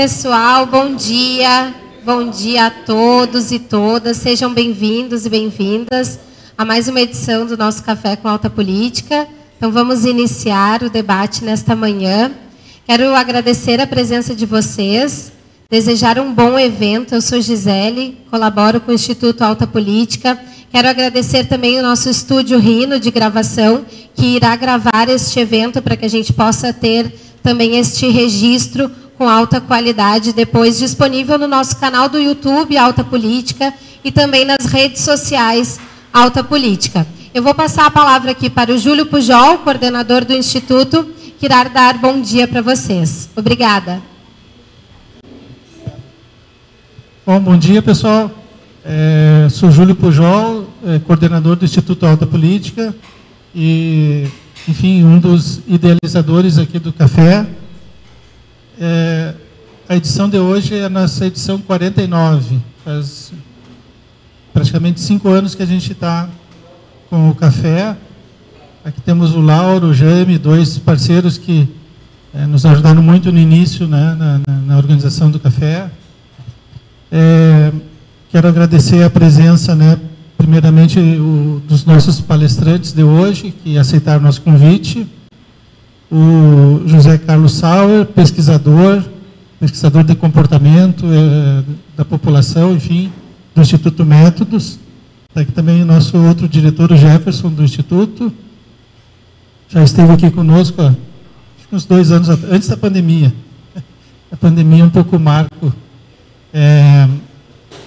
Pessoal, bom dia. Bom dia a todos e todas. Sejam bem-vindos e bem-vindas a mais uma edição do nosso Café com Alta Política. Então, vamos iniciar o debate nesta manhã. Quero agradecer a presença de vocês, desejar um bom evento. Eu sou Gisele, colaboro com o Instituto Alta Política. Quero agradecer também o nosso estúdio Rino de gravação, que irá gravar este evento para que a gente possa ter também este registro com alta qualidade, depois disponível no nosso canal do YouTube, Alta Política, e também nas redes sociais, Alta Política. Eu vou passar a palavra aqui para o Júlio Pujol, coordenador do Instituto, que irá dar bom dia para vocês. Obrigada. Bom dia, pessoal. Sou Júlio Pujol, coordenador do Instituto Alta Política e, enfim, um dos idealizadores aqui do café. A edição de hoje é a nossa edição 49. Faz praticamente 5 anos que a gente está com o café. Aqui temos o Lauro, o Jaime, 2 parceiros que nos ajudaram muito no início, né, na organização do café. Quero agradecer a presença, né, primeiramente, dos nossos palestrantes de hoje, que aceitaram nosso convite. O José Carlos Sauer, pesquisador de comportamento da população, enfim, do Instituto Métodos. Está aqui também o nosso outro diretor, o Jefferson, do Instituto. Já esteve aqui conosco há uns 2 anos, antes da pandemia. A pandemia é um pouco marco.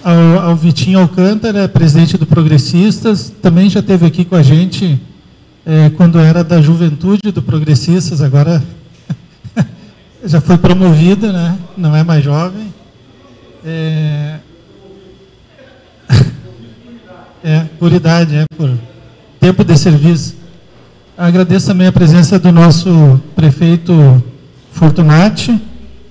Ao Vitinho Alcântara, presidente do Progressistas, também já esteve aqui com a gente quando era da juventude do Progressistas, agora já foi promovido, né? Não é mais jovem. Por idade, por tempo de serviço. Agradeço também a presença do nosso prefeito Fortunati,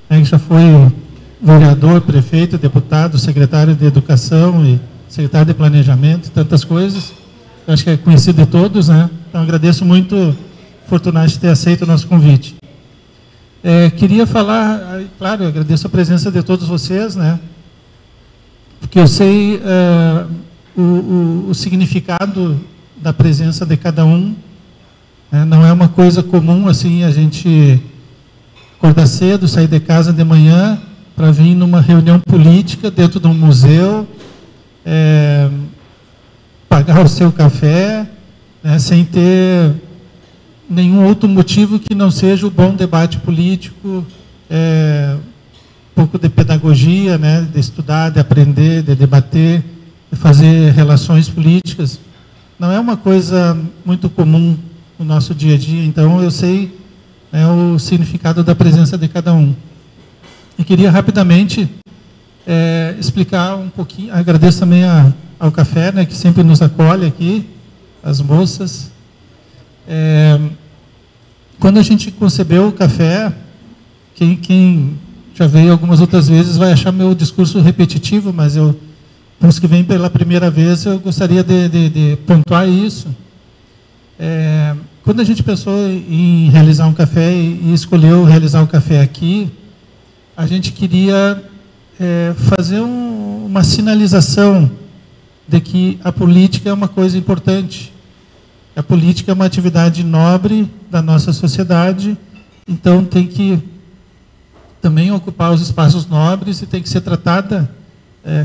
que já foi vereador, prefeito, deputado, secretário de Educação e secretário de Planejamento, tantas coisas. Eu acho que é conhecido de todos, né? Então, agradeço muito, Fortunati, ter aceito o nosso convite. Queria falar, claro, eu agradeço a presença de todos vocês, né? Porque eu sei o significado da presença de cada um. Não é uma coisa comum, assim, a gente acordar cedo, sair de casa de manhã, para vir numa reunião política dentro de um museu, pagar o seu café, né, sem ter nenhum outro motivo que não seja o bom debate político, um pouco de pedagogia, né, de estudar, de aprender, de debater, de fazer relações políticas. Não é uma coisa muito comum no nosso dia a dia, então eu sei o significado da presença de cada um. E queria rapidamente explicar um pouquinho, agradeço também ao café, né, que sempre nos acolhe aqui, as moças. Quando a gente concebeu o café, quem já veio algumas outras vezes vai achar meu discurso repetitivo, mas para os que vêm pela primeira vez, eu gostaria de pontuar isso. Quando a gente pensou em realizar um café e escolheu realizar o café aqui, a gente queria fazer uma sinalização de que a política é uma coisa importante. A política é uma atividade nobre da nossa sociedade, então tem que também ocupar os espaços nobres e tem que ser tratada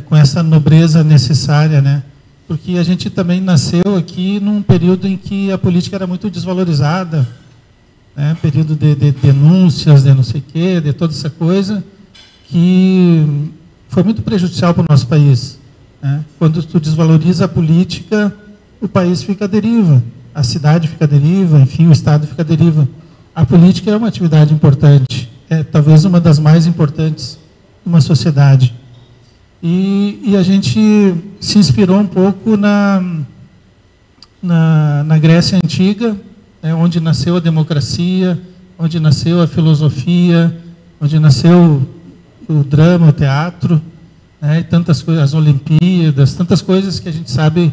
com essa nobreza necessária, né? Porque a gente também nasceu aqui num período em que a política era muito desvalorizada, período de denúncias, de não sei o quê, de toda essa coisa, que foi muito prejudicial para o nosso país. Né? Quando tu desvaloriza a política, o país fica à deriva, a cidade fica à deriva, enfim, o Estado fica à deriva. A política é uma atividade importante, talvez uma das mais importantes de uma sociedade. E a gente se inspirou um pouco na Grécia Antiga, onde nasceu a democracia, onde nasceu a filosofia, onde nasceu o drama, o teatro, e tantas coisas, as Olimpíadas, tantas coisas que a gente sabe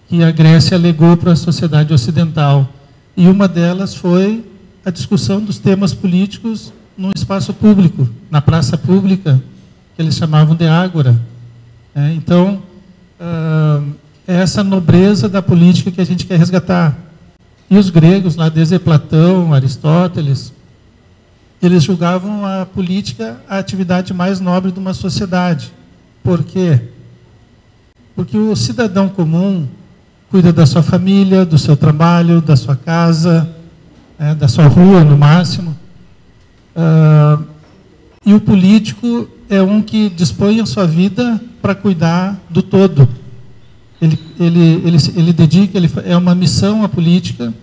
que a Grécia legou para a sociedade ocidental. E uma delas foi a discussão dos temas políticos num espaço público. na praça pública, que eles chamavam de ágora. Então, é essa nobreza da política que a gente quer resgatar. E os gregos, lá desde Platão, Aristóteles, eles julgavam a política a atividade mais nobre de uma sociedade. Por quê? Porque o cidadão comum cuida da sua família, do seu trabalho, da sua casa, da sua rua, no máximo. E o político é um que dispõe a sua vida para cuidar do todo. Ele dedica, é uma missão a política,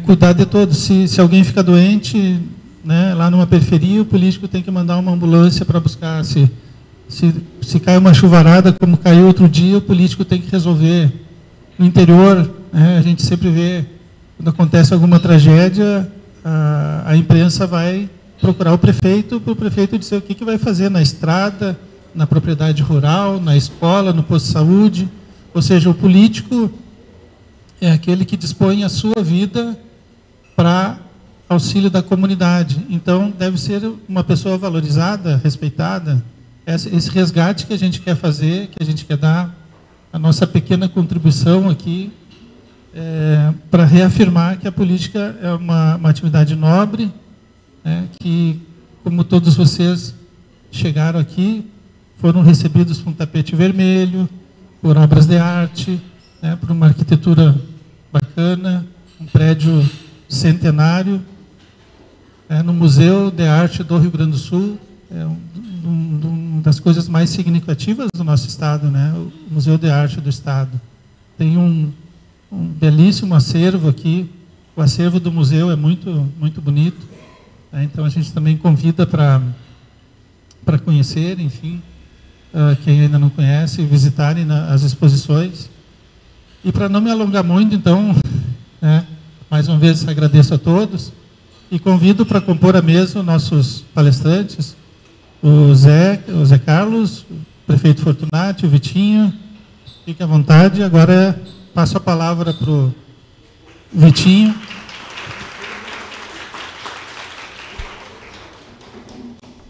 cuidar de todos. Se alguém fica doente, né, lá numa periferia, o político tem que mandar uma ambulância para buscar. Se cai uma chuvarada, como caiu outro dia, o político tem que resolver. No interior, a gente sempre vê, quando acontece alguma tragédia, a imprensa vai procurar o prefeito, para o prefeito dizer o que vai fazer na estrada, na propriedade rural, na escola, no posto de saúde. Ou seja, o político é aquele que dispõe a sua vida para auxílio da comunidade. Então, deve ser uma pessoa valorizada, respeitada. Esse resgate que a gente quer fazer, que a gente quer dar, a nossa pequena contribuição aqui, para reafirmar que a política é uma atividade nobre, que, como todos vocês chegaram aqui, foram recebidos com um tapete vermelho, por obras de arte, por uma arquitetura bacana, um prédio centenário, no Museu de Arte do Rio Grande do Sul, uma das coisas mais significativas do nosso estado, o Museu de Arte do Estado. Tem um belíssimo acervo aqui, o acervo do museu é muito, muito bonito, então a gente também convida para conhecer, enfim, quem ainda não conhece, visitarem as exposições. E para não me alongar muito, então, mais uma vez agradeço a todos e convido para compor a mesa os nossos palestrantes, o Zé Carlos, o prefeito Fortunati, o Vitinho. Fique à vontade. Agora passo a palavra para o Vitinho.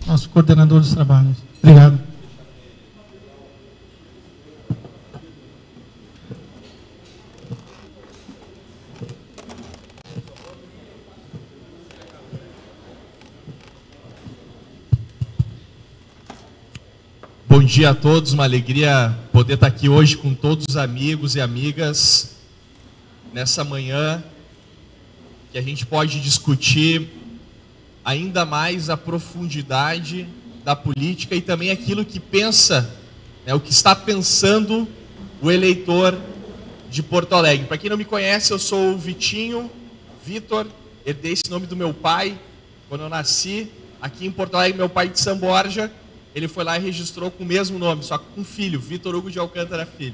Nosso coordenador dos trabalhos. Obrigado. Bom dia a todos, uma alegria poder estar aqui hoje com todos os amigos e amigas, nessa manhã que a gente pode discutir ainda mais a profundidade da política e também aquilo que pensa, o que está pensando o eleitor de Porto Alegre. Para quem não me conhece, eu sou o Vitor, herdei esse nome do meu pai, quando eu nasci, aqui em Porto Alegre, meu pai de São Borja, ele foi lá e registrou com o mesmo nome, só com um filho, Vitor Hugo de Alcântara Filho.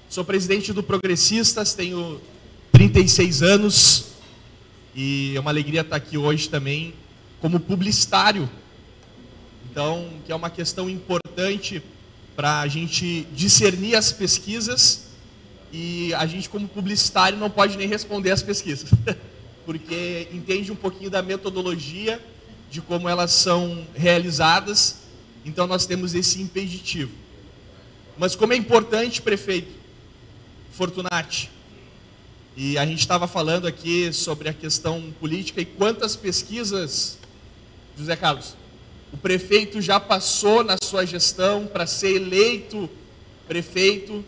Sou presidente do Progressistas, tenho 36 anos e é uma alegria estar aqui hoje também como publicitário. Então, que é uma questão importante para a gente discernir as pesquisas e a gente, como publicitário, não pode nem responder as pesquisas, porque entende um pouquinho da metodologia, de como elas são realizadas. Então, nós temos esse impeditivo. Mas como é importante, prefeito Fortunati, e a gente estava falando aqui sobre a questão política e quantas pesquisas, José Carlos, o prefeito já passou na sua gestão para ser eleito prefeito,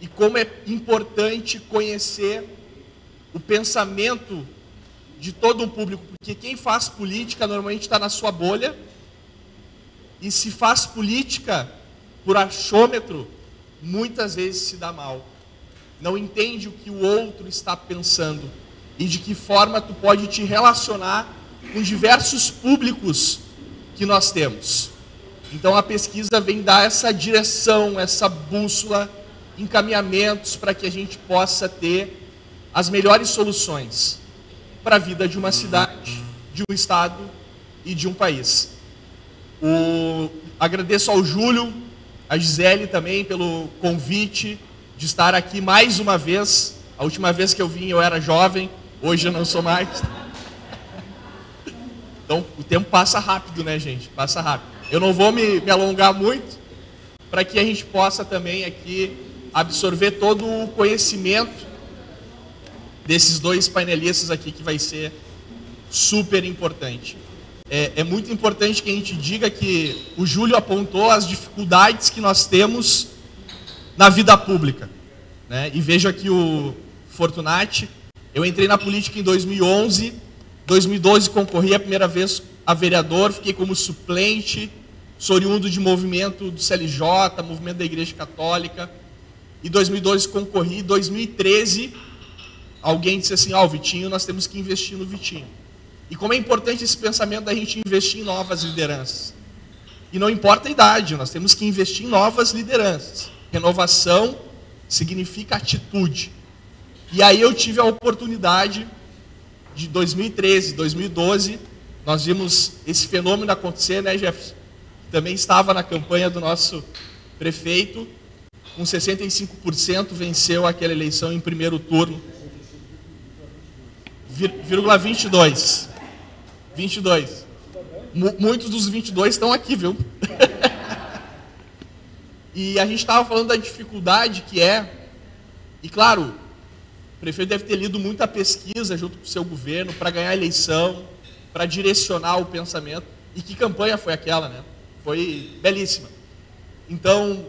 e como é importante conhecer o pensamento de todo um público, porque quem faz política normalmente está na sua bolha, e se faz política por achômetro, muitas vezes se dá mal. Não entende o que o outro está pensando e de que forma tu pode te relacionar com diversos públicos que nós temos. Então a pesquisa vem dar essa direção, essa bússola, encaminhamentos para que a gente possa ter as melhores soluções para a vida de uma cidade, de um estado e de um país. Agradeço ao Júlio, a Gisele também pelo convite de estar aqui mais uma vez. A última vez que eu vim eu era jovem, hoje eu não sou mais. Então, o tempo passa rápido, né, gente? Passa rápido. Eu não vou me alongar muito, para que a gente possa também aqui absorver todo o conhecimento desses dois painelistas aqui, que vai ser super importante. É muito importante que a gente diga que o Júlio apontou as dificuldades que nós temos na vida pública, né? E vejo aqui o Fortunati. Eu entrei na política em 2011, 2012 concorri a primeira vez a vereador, fiquei como suplente, sou oriundo de movimento do CLJ, movimento da Igreja Católica. Em 2012 concorri, em 2013 alguém disse assim, o Vitinho, nós temos que investir no Vitinho. E como é importante esse pensamento da gente investir em novas lideranças. E não importa a idade, nós temos que investir em novas lideranças. Renovação significa atitude. E aí eu tive a oportunidade de 2013, 2012, nós vimos esse fenômeno acontecer, né, Jefferson? Também estava na campanha do nosso prefeito, com 65% venceu aquela eleição em primeiro turno. 22. Muitos dos 22 estão aqui, viu? E a gente estava falando da dificuldade que é, e claro, o prefeito deve ter lido muita pesquisa junto com o seu governo para ganhar a eleição, para direcionar o pensamento. E que campanha foi aquela, né? Foi belíssima. Então,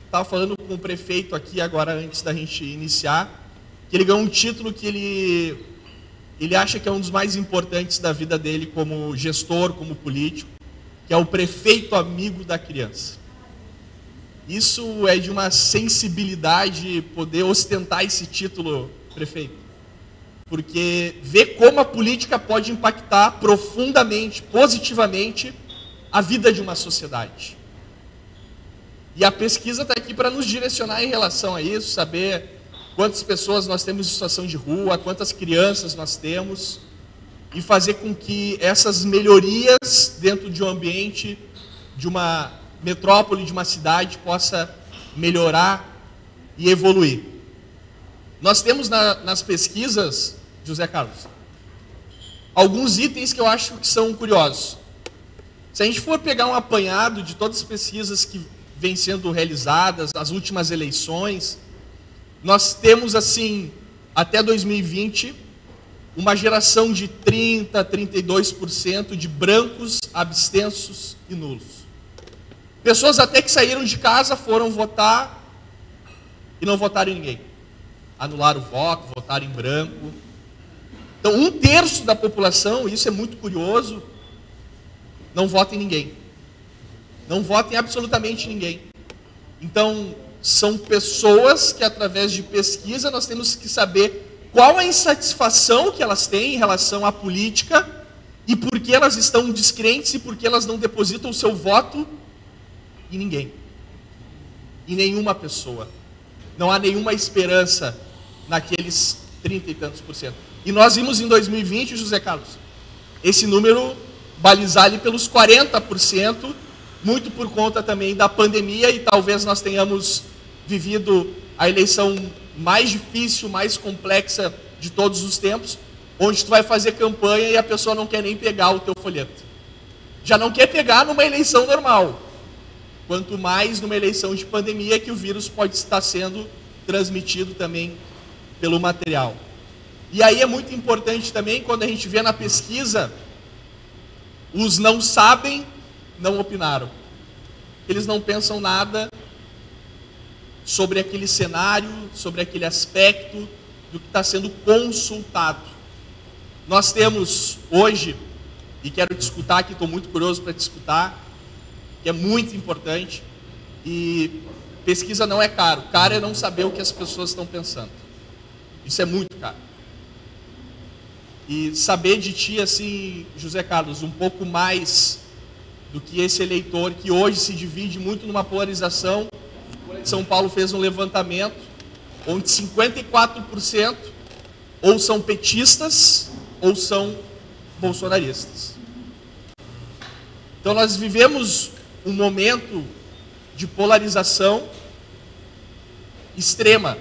estava falando com o prefeito aqui agora, antes da gente iniciar, que ele ganhou um título que ele acha que é um dos mais importantes da vida dele como gestor, como político, que é o prefeito amigo da criança. Isso é de uma sensibilidade poder ostentar esse título, prefeito. Porque ver como a política pode impactar profundamente, positivamente, a vida de uma sociedade. E a pesquisa está aqui para nos direcionar em relação a isso, saber quantas pessoas nós temos em situação de rua, quantas crianças nós temos, e fazer com que essas melhorias dentro de um ambiente, de uma metrópole, de uma cidade, possa melhorar e evoluir. Nós temos nas pesquisas, José Carlos, alguns itens que eu acho que são curiosos. Se a gente for pegar um apanhado de todas as pesquisas que vêm sendo realizadas, as últimas eleições, nós temos, assim, até 2020, uma geração de 30%, 32% de brancos, abstensos e nulos. Pessoas até que saíram de casa, foram votar e não votaram em ninguém. Anularam o voto, votaram em branco. Então, 1/3 da população, isso é muito curioso, não vota em ninguém. Não vota em absolutamente ninguém. Então, são pessoas que, através de pesquisa, nós temos que saber qual a insatisfação que elas têm em relação à política e por que elas estão descrentes e por que elas não depositam o seu voto em ninguém. Em nenhuma pessoa. Não há nenhuma esperança naqueles 30 e tantos %. E nós vimos em 2020, José Carlos, esse número balizar ali pelos 40%, muito por conta também da pandemia, e talvez nós tenhamos vivido a eleição mais difícil, mais complexa de todos os tempos, onde tu vai fazer campanha e a pessoa não quer nem pegar o teu folheto. Já não quer pegar numa eleição normal, quanto mais numa eleição de pandemia, que o vírus pode estar sendo transmitido também pelo material. E aí é muito importante também, quando a gente vê na pesquisa, os não sabem, não opinaram. Eles não pensam nada sobre aquele cenário, sobre aquele aspecto do que está sendo consultado. Nós temos hoje, e quero te escutar aqui, estou muito curioso para te escutar, que é muito importante, e pesquisa não é caro. Caro é não saber o que as pessoas estão pensando. Isso é muito caro. E saber de ti, assim, José Carlos, um pouco mais do que esse eleitor, que hoje se divide muito numa polarização. São Paulo fez um levantamento, onde 54% ou são petistas ou são bolsonaristas. Então nós vivemos um momento de polarização extrema.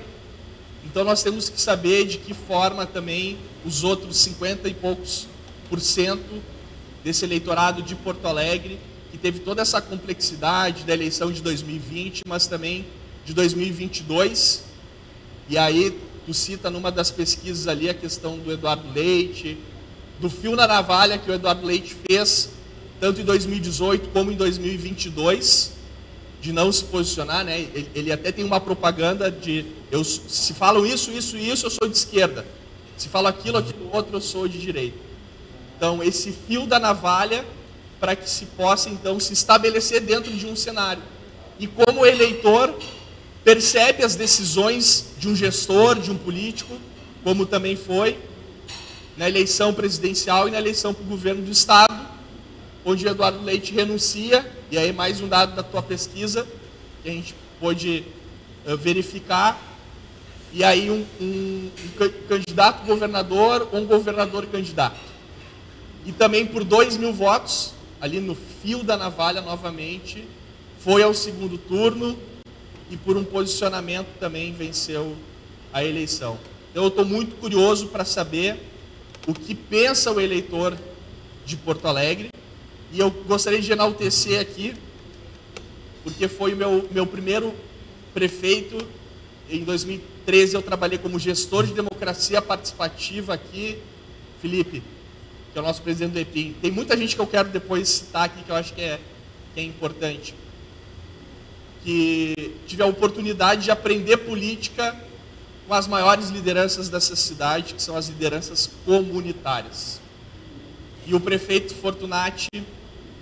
Então nós temos que saber de que forma também os outros 50 e poucos % desse eleitorado de Porto Alegre, que teve toda essa complexidade da eleição de 2020, mas também de 2022. E aí tu cita numa das pesquisas ali a questão do Eduardo Leite, do fio na navalha que o Eduardo Leite fez, tanto em 2018 como em 2022, de não se posicionar, né? Ele até tem uma propaganda de, se falam isso, eu sou de esquerda. Se falam aquilo outro, eu sou de direita. Então, esse fio da navalha para que se possa, então, se estabelecer dentro de um cenário. E como o eleitor percebe as decisões de um gestor, de um político, como também foi na eleição presidencial e na eleição para o governo do Estado, onde o Eduardo Leite renuncia, e aí mais um dado da tua pesquisa, que a gente pôde verificar, e aí um candidato governador ou um governador candidato. E também por 2.000 votos, ali no fio da navalha novamente, foi ao segundo turno e por um posicionamento também venceu a eleição. Então eu estou muito curioso para saber o que pensa o eleitor de Porto Alegre, e eu gostaria de enaltecer aqui, porque foi o meu primeiro prefeito. Em 2013 eu trabalhei como gestor de democracia participativa aqui, Felipe, que é o nosso presidente do EPIM. Tem muita gente que eu quero depois citar aqui, que eu acho que é importante, que tive a oportunidade de aprender política com as maiores lideranças dessa cidade, que são as lideranças comunitárias. E o prefeito Fortunati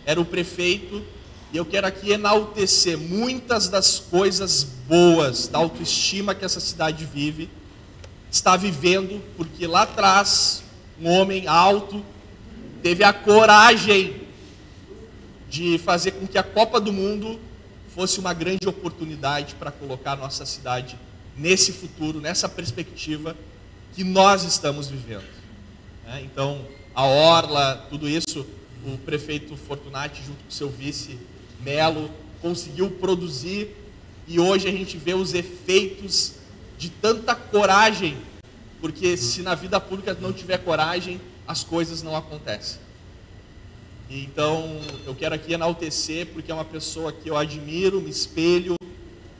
era o prefeito, e eu quero aqui enaltecer muitas das coisas boas, da autoestima que essa cidade vive, está vivendo, porque lá atrás, um homem alto teve a coragem de fazer com que a Copa do Mundo fosse uma grande oportunidade para colocar a nossa cidade nesse futuro, nessa perspectiva que nós estamos vivendo. Então, a Orla, tudo isso, o prefeito Fortunati, junto com o seu vice Melo, conseguiu produzir, e hoje a gente vê os efeitos de tanta coragem, porque se na vida pública não tiver coragem, as coisas não acontecem. Então, eu quero aqui enaltecer, porque é uma pessoa que eu admiro, me espelho,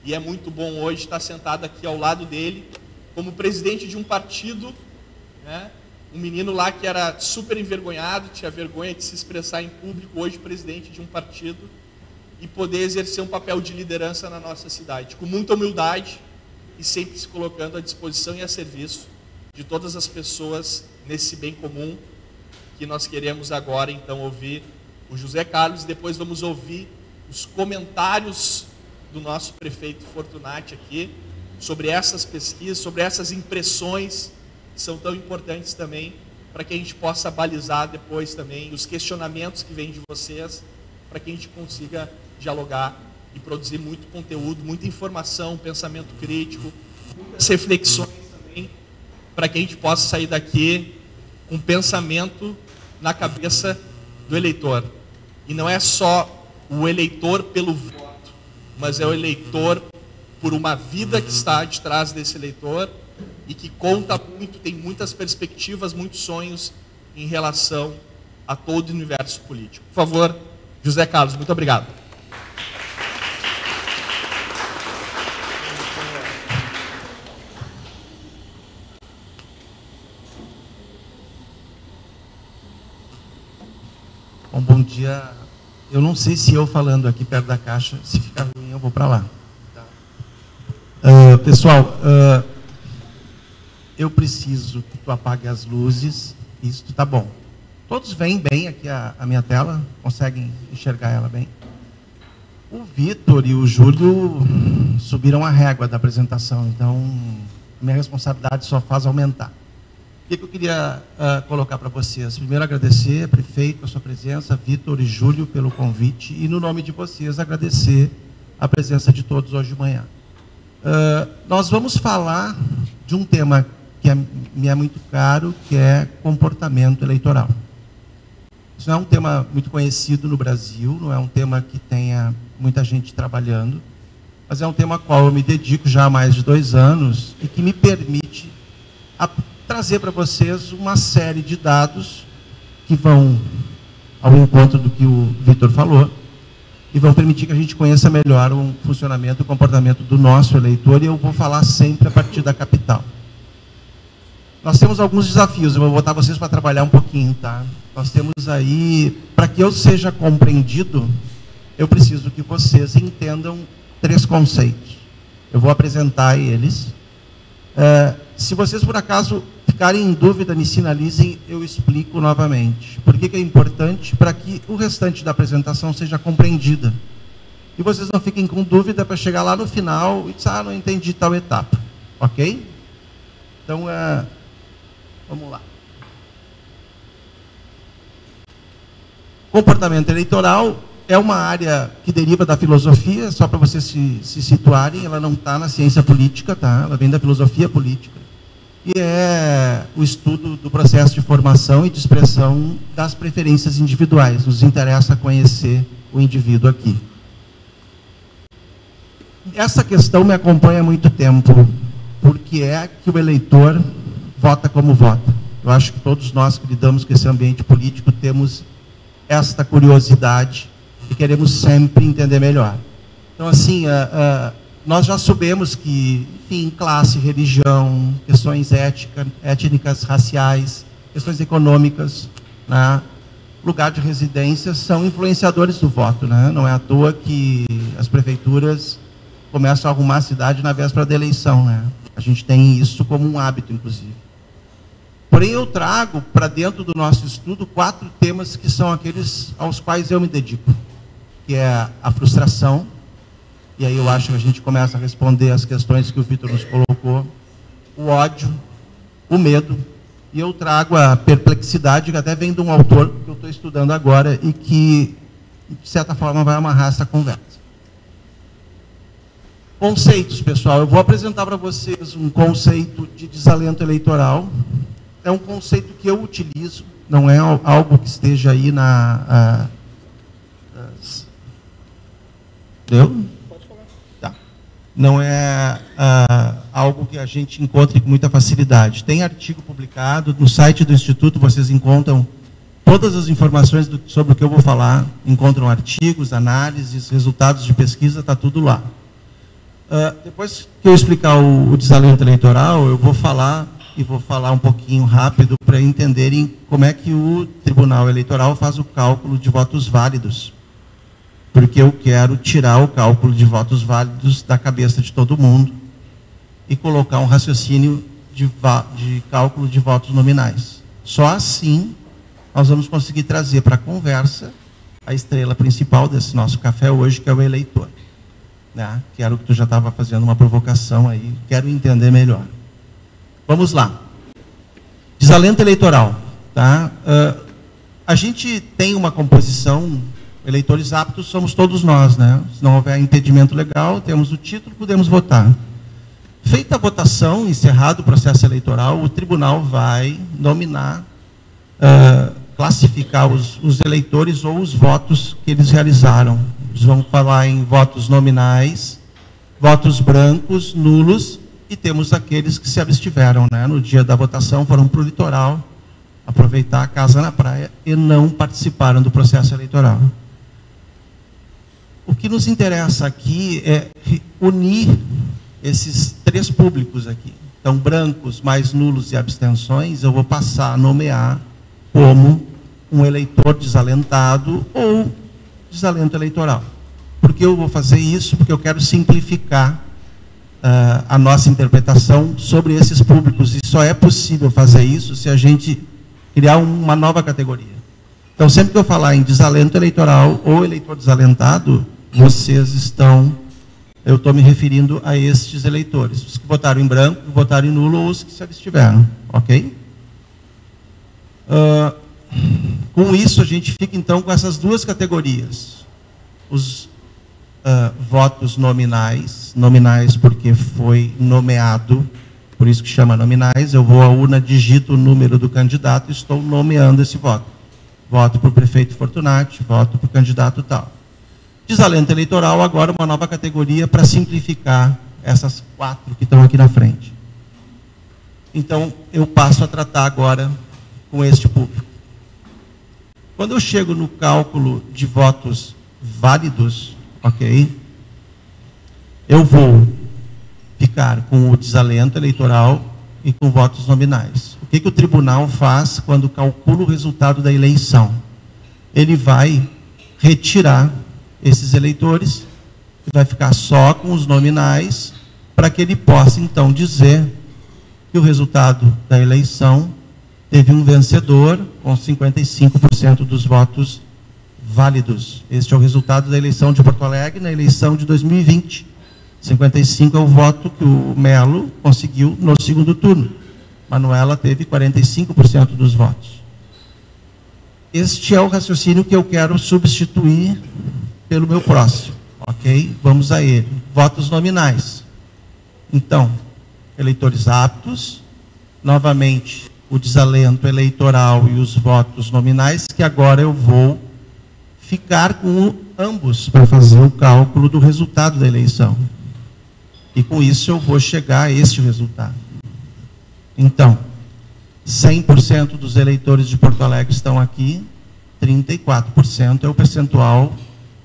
e é muito bom hoje estar sentado aqui ao lado dele, como presidente de um partido, né? Um menino lá que era super envergonhado, tinha vergonha de se expressar em público, hoje presidente de um partido, e poder exercer um papel de liderança na nossa cidade, com muita humildade e sempre se colocando à disposição e a serviço de todas as pessoas nesse bem comum que nós queremos agora, então, ouvir o José Carlos, e depois vamos ouvir os comentários do nosso prefeito Fortunati aqui, sobre essas pesquisas, sobre essas impressões, que são tão importantes também, para que a gente possa balizar depois também os questionamentos que vêm de vocês, para que a gente consiga dialogar e produzir muito conteúdo, muita informação, pensamento crítico, muitas reflexões também, para que a gente possa sair daqui com pensamento na cabeça do eleitor. E não é só o eleitor pelo voto, mas é o eleitor por uma vida que está de trás desse eleitor e que conta muito, tem muitas perspectivas, muitos sonhos em relação a todo o universo político. Por favor, José Carlos, muito obrigado. Bom dia. Eu não sei se eu falando aqui perto da caixa, se ficar ruim eu vou para lá. Pessoal, eu preciso que tu apague as luzes. Isso tá bom. Todos veem bem aqui a minha tela? Conseguem enxergar ela bem? O Vitor e o Júlio subiram a régua da apresentação, então minha responsabilidade só faz aumentar. O que eu queria colocar para vocês? Primeiro, agradecer, prefeito, a sua presença, Vitor e Júlio, pelo convite, e no nome de vocês, agradecer a presença de todos hoje de manhã. Nós vamos falar de um tema que me é muito caro, que é comportamento eleitoral. Isso não é um tema muito conhecido no Brasil, não é um tema que tenha muita gente trabalhando, mas é um tema ao qual eu me dedico já há mais de 2 anos e que me permite trazer para vocês uma série de dados que vão ao encontro do que o Vitor falou, e vão permitir que a gente conheça melhor o funcionamento e o comportamento do nosso eleitor, e eu vou falar sempre a partir da capital. Nós temos alguns desafios, eu vou botar vocês para trabalhar um pouquinho, tá? Nós temos aí, para que eu seja compreendido, eu preciso que vocês entendam 3 conceitos. Eu vou apresentar eles. Se vocês, por acaso, ficarem em dúvida, me sinalizem, eu explico novamente. Por que é importante? Para que o restante da apresentação seja compreendida. E vocês não fiquem com dúvida para chegar lá no final e dizer, não entendi tal etapa. Ok? Então, vamos lá. Comportamento eleitoral é uma área que deriva da filosofia, só para vocês se situarem, ela não está na ciência política, tá? Ela vem da filosofia política. E é o estudo do processo de formação e de expressão das preferências individuais. Nos interessa conhecer o indivíduo aqui. Essa questão me acompanha há muito tempo, porque é que o eleitor vota como vota. Eu acho que todos nós que lidamos com esse ambiente político temos esta curiosidade e queremos sempre entender melhor. Então, assim, nós já sabemos que, enfim, classe, religião, questões étnicas, raciais, questões econômicas, né, lugar de residência, são influenciadores do voto, né? Não é à toa que as prefeituras começam a arrumar a cidade na véspera da eleição, né? A gente tem isso como um hábito, inclusive. Porém, eu trago para dentro do nosso estudo 4 temas que são aqueles aos quais eu me dedico, que é a frustração, e aí eu acho que a gente começa a responder as questões que o Vitor nos colocou, o ódio, o medo, e eu trago a perplexidade, que até vem de um autor que eu estou estudando agora e que, de certa forma, vai amarrar essa conversa. Conceitos, pessoal. Eu vou apresentar para vocês um conceito de desalento eleitoral. É um conceito que eu utilizo, não é algo que esteja aí na... Entendeu? Pode falar. Tá. Não é algo que a gente encontre com muita facilidade. Tem artigo publicado no site do Instituto, vocês encontram todas as informações sobre o que eu vou falar, encontram artigos, análises, resultados de pesquisa, está tudo lá. Depois que eu explicar o desalento eleitoral, eu vou falar, e vou falar um pouquinho rápido para entenderem como é que o Tribunal Eleitoral faz o cálculo de votos válidos. Porque eu quero tirar o cálculo de votos válidos da cabeça de todo mundo e colocar um raciocínio de cálculo de votos nominais. Só assim nós vamos conseguir trazer para a conversa a estrela principal desse nosso café hoje, que é o eleitor. Né? Que era o que tu já estava fazendo uma provocação aí, quero entender melhor. Vamos lá. Desalento eleitoral. Tá? A gente tem uma composição... Eleitores aptos somos todos nós, né? Se não houver impedimento legal, temos o título, podemos votar. Feita a votação, encerrado o processo eleitoral, o tribunal vai nominar, classificar os eleitores ou os votos que eles realizaram. Eles vão falar em votos nominais, votos brancos, nulos, e temos aqueles que se abstiveram, né? No dia da votação foram para o litoral, aproveitar a casa na praia e não participaram do processo eleitoral. O que nos interessa aqui é unir esses 3 públicos aqui. Então, brancos, mais nulos e abstenções, eu vou passar a nomear como um eleitor desalentado ou desalento eleitoral. Por que eu vou fazer isso? Porque eu quero simplificar a nossa interpretação sobre esses públicos. E só é possível fazer isso se a gente criar uma nova categoria. Então, sempre que eu falar em desalento eleitoral ou eleitor desalentado, eu estou me referindo a estes eleitores, os que votaram em branco, que votaram em nulo ou os que se abstiveram, ok? Com isso, a gente fica então com essas 2 categorias. Os votos nominais porque foi nomeado, por isso que chama nominais, eu vou à urna, digito o número do candidato e estou nomeando esse voto. Voto para o prefeito Fortunati, voto para o candidato tal. Desalento eleitoral, agora uma nova categoria para simplificar essas 4 que estão aqui na frente. Então, eu passo a tratar agora com este público. Quando eu chego no cálculo de votos válidos, ok, eu vou ficar com o desalento eleitoral e com votos nominais. O que o tribunal faz quando calcula o resultado da eleição? Ele vai retirar esses eleitores e vai ficar só com os nominais, para que ele possa, então, dizer que o resultado da eleição teve um vencedor com 55% dos votos válidos. Este é o resultado da eleição de Porto Alegre na eleição de 2020. 55 é o voto que o Melo conseguiu no segundo turno. Manuela teve 45% dos votos. Este é o raciocínio que eu quero substituir pelo meu próximo. Ok? Vamos a ele. Votos nominais. Então, eleitores aptos, novamente, o desalento eleitoral e os votos nominais, que agora eu vou ficar com ambos para fazer o cálculo do resultado da eleição. E com isso eu vou chegar a este resultado. Então, 100% dos eleitores de Porto Alegre estão aqui, 34% é o percentual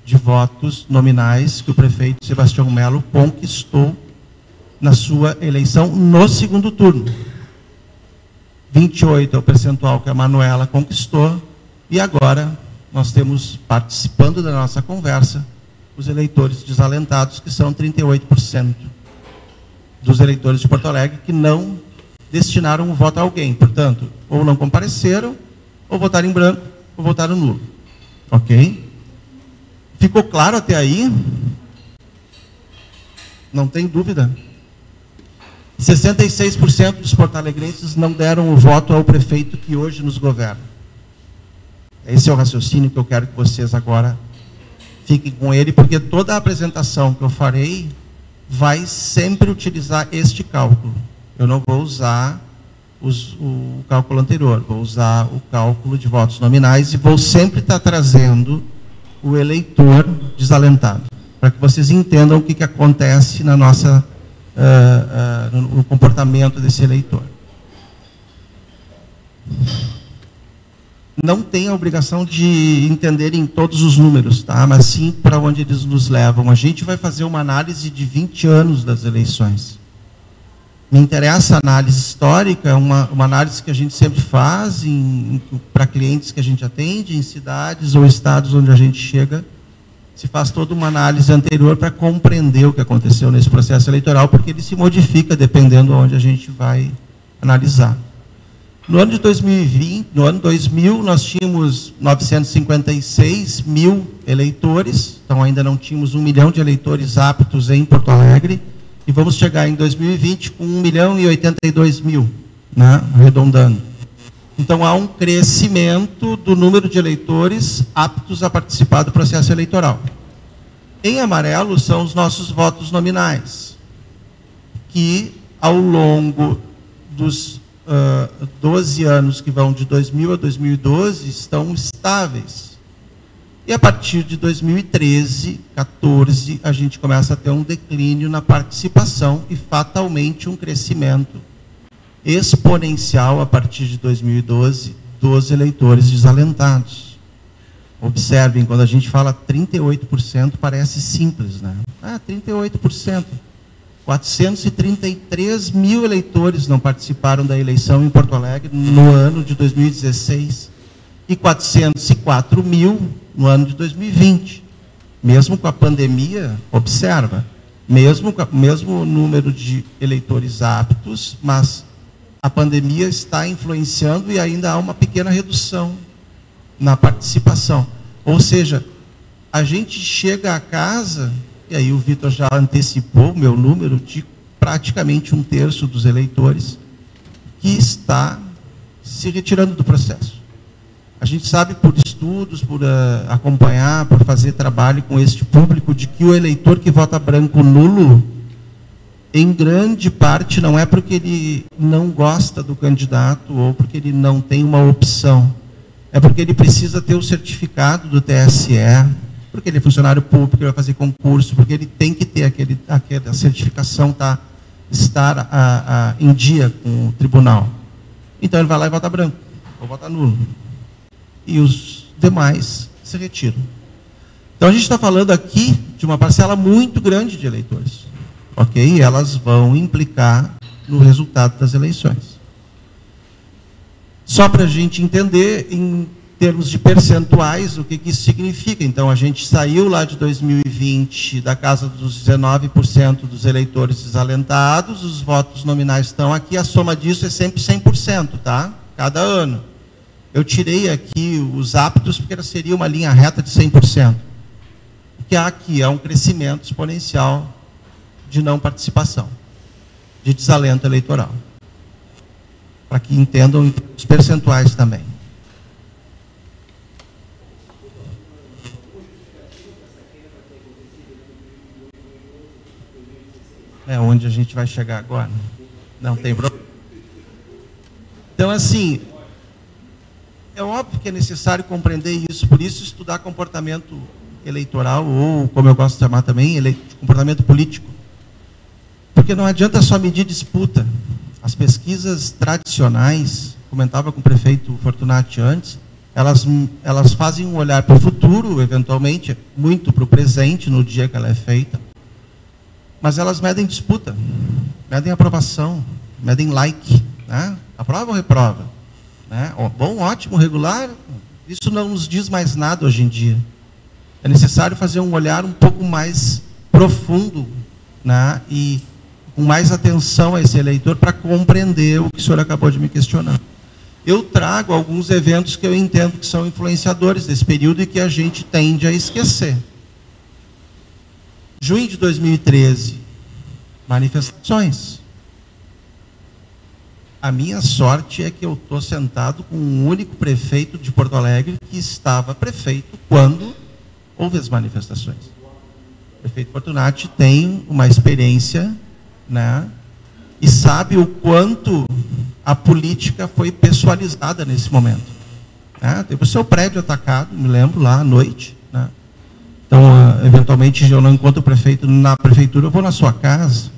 de votos nominais que o prefeito Sebastião Melo conquistou na sua eleição no segundo turno. 28% é o percentual que a Manuela conquistou, e agora nós temos, participando da nossa conversa, os eleitores desalentados, que são 38% dos eleitores de Porto Alegre que não destinaram o voto a alguém. Portanto, ou não compareceram, ou votaram em branco, ou votaram nulo. Ok? Ficou claro até aí? Não tem dúvida? 66% dos porto-alegrenses não deram o voto ao prefeito que hoje nos governa. Esse é o raciocínio que eu quero que vocês agora fiquem com ele, porque toda a apresentação que eu farei vai sempre utilizar este cálculo. Eu não vou usar o cálculo anterior, vou usar o cálculo de votos nominais e vou sempre estar trazendo o eleitor desalentado, para que vocês entendam o que acontece na nossa, no comportamento desse eleitor. Não tem a obrigação de entenderem todos os números, tá? Mas sim para onde eles nos levam. A gente vai fazer uma análise de 20 anos das eleições. Me interessa a análise histórica, uma análise que a gente sempre faz para clientes que a gente atende, em cidades ou estados onde a gente chega. Se faz toda uma análise anterior para compreender o que aconteceu nesse processo eleitoral, porque ele se modifica dependendo de onde a gente vai analisar. No ano de 2020, no ano 2000, nós tínhamos 956 mil eleitores, então ainda não tínhamos 1 milhão de eleitores aptos em Porto Alegre, e vamos chegar em 2020 com 1 milhão e 82 mil, né, arredondando. Então há um crescimento do número de eleitores aptos a participar do processo eleitoral. Em amarelo são os nossos votos nominais, que ao longo dos 12 anos que vão de 2000 a 2012 estão estáveis. E a partir de 2013, 14, a gente começa a ter um declínio na participação e fatalmente um crescimento exponencial a partir de 2012 dos eleitores desalentados. Observem, quando a gente fala 38%, parece simples, né? 38%. 433 mil eleitores não participaram da eleição em Porto Alegre no ano de 2016 e 404 mil no ano de 2020. Mesmo com a pandemia, observa, mesmo número de eleitores aptos, mas a pandemia está influenciando e ainda há uma pequena redução na participação. Ou seja, a gente chega a casa... E aí o Vitor já antecipou o meu número de praticamente 1/3 dos eleitores que está se retirando do processo. A gente sabe por estudos, por acompanhar, por fazer trabalho com este público, de que o eleitor que vota branco nulo, em grande parte, não é porque ele não gosta do candidato ou porque ele não tem uma opção. É porque ele precisa ter o certificado do TSE, porque ele é funcionário público, ele vai fazer concurso, porque ele tem que ter aquela certificação, estar em dia com o tribunal. Então ele vai lá e vota branco, ou vota nulo. E os demais se retiram. Então, a gente está falando aqui de uma parcela muito grande de eleitores, ok? E elas vão implicar no resultado das eleições. Só para a gente entender, em termos de percentuais, o que isso significa. Então, a gente saiu lá de 2020 da casa dos 19% dos eleitores desalentados, os votos nominais estão aqui, a soma disso é sempre 100%, tá? Cada ano. Eu tirei aqui os aptos, porque seria uma linha reta de 100%. O que há aqui é um crescimento exponencial de não participação, de desalento eleitoral. Para que entendam os percentuais também. É onde a gente vai chegar agora. Não tem problema. Então, assim, é óbvio que é necessário compreender isso, por isso estudar comportamento eleitoral, ou, como eu gosto de chamar também, comportamento político. Porque não adianta só medir disputa. As pesquisas tradicionais, comentava com o prefeito Fortunati antes, elas fazem um olhar para o futuro, eventualmente, muito para o presente, no dia que ela é feita, mas elas medem disputa, medem aprovação, medem like, né? Aprova ou reprova? Né? Bom, ótimo, regular, isso não nos diz mais nada hoje em dia. É necessário fazer um olhar um pouco mais profundo, né? E com mais atenção a esse eleitor para compreender o que o senhor acabou de me questionar. Eu trago alguns eventos que eu entendo que são influenciadores desse período e que a gente tende a esquecer. Junho de 2013, manifestações. A minha sorte é que eu estou sentado com um único prefeito de Porto Alegre que estava prefeito quando houve as manifestações. O prefeito Fortunati tem uma experiência, né, e sabe o quanto a política foi pessoalizada nesse momento. Né? Teve o seu prédio atacado, me lembro, lá à noite. Né? Então, eventualmente, eu não encontro o prefeito na prefeitura, eu vou na sua casa.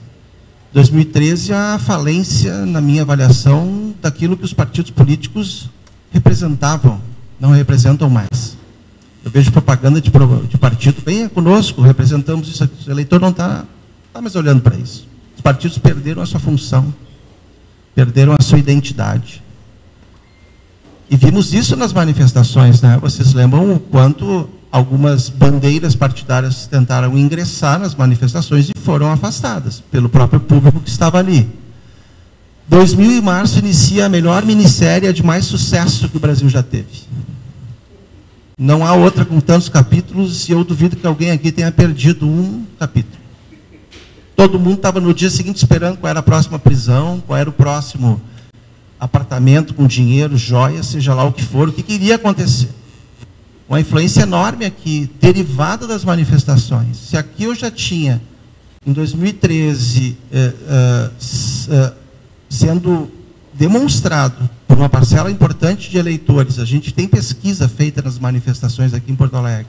2013, a falência, na minha avaliação, daquilo que os partidos políticos representavam, não representam mais. Eu vejo propaganda de partido, venha conosco, representamos isso aqui. O eleitor não está mais olhando para isso. Os partidos perderam a sua função, perderam a sua identidade. E vimos isso nas manifestações, né? Vocês lembram o quanto algumas bandeiras partidárias tentaram ingressar nas manifestações e foram afastadas pelo próprio público que estava ali. 2000 em março inicia a melhor minissérie de mais sucesso que o Brasil já teve. Não há outra com tantos capítulos e eu duvido que alguém aqui tenha perdido um capítulo. Todo mundo estava no dia seguinte esperando qual era a próxima prisão, qual era o próximo apartamento com dinheiro, joias, seja lá o que for, o que iria acontecer. Uma influência enorme aqui, derivada das manifestações. Se aqui eu já tinha, em 2013, sendo demonstrado por uma parcela importante de eleitores, a gente tem pesquisa feita nas manifestações aqui em Porto Alegre,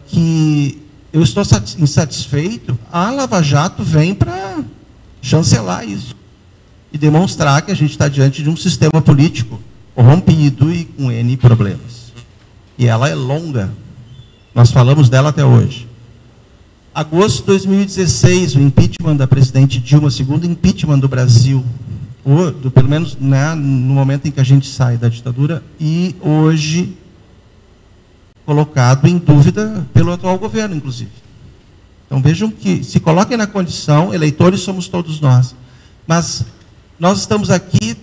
que eu estou insatisfeito, a Lava Jato vem para chancelar isso e demonstrar que a gente está diante de um sistema político corrompido e com N problemas. E ela é longa, nós falamos dela até hoje. Agosto de 2016, o impeachment da presidente Dilma, segundo impeachment do Brasil, pelo menos, né, no momento em que a gente sai da ditadura, e hoje colocado em dúvida pelo atual governo, inclusive. Então vejam que, se coloquem na condição, eleitores somos todos nós, mas nós estamos aqui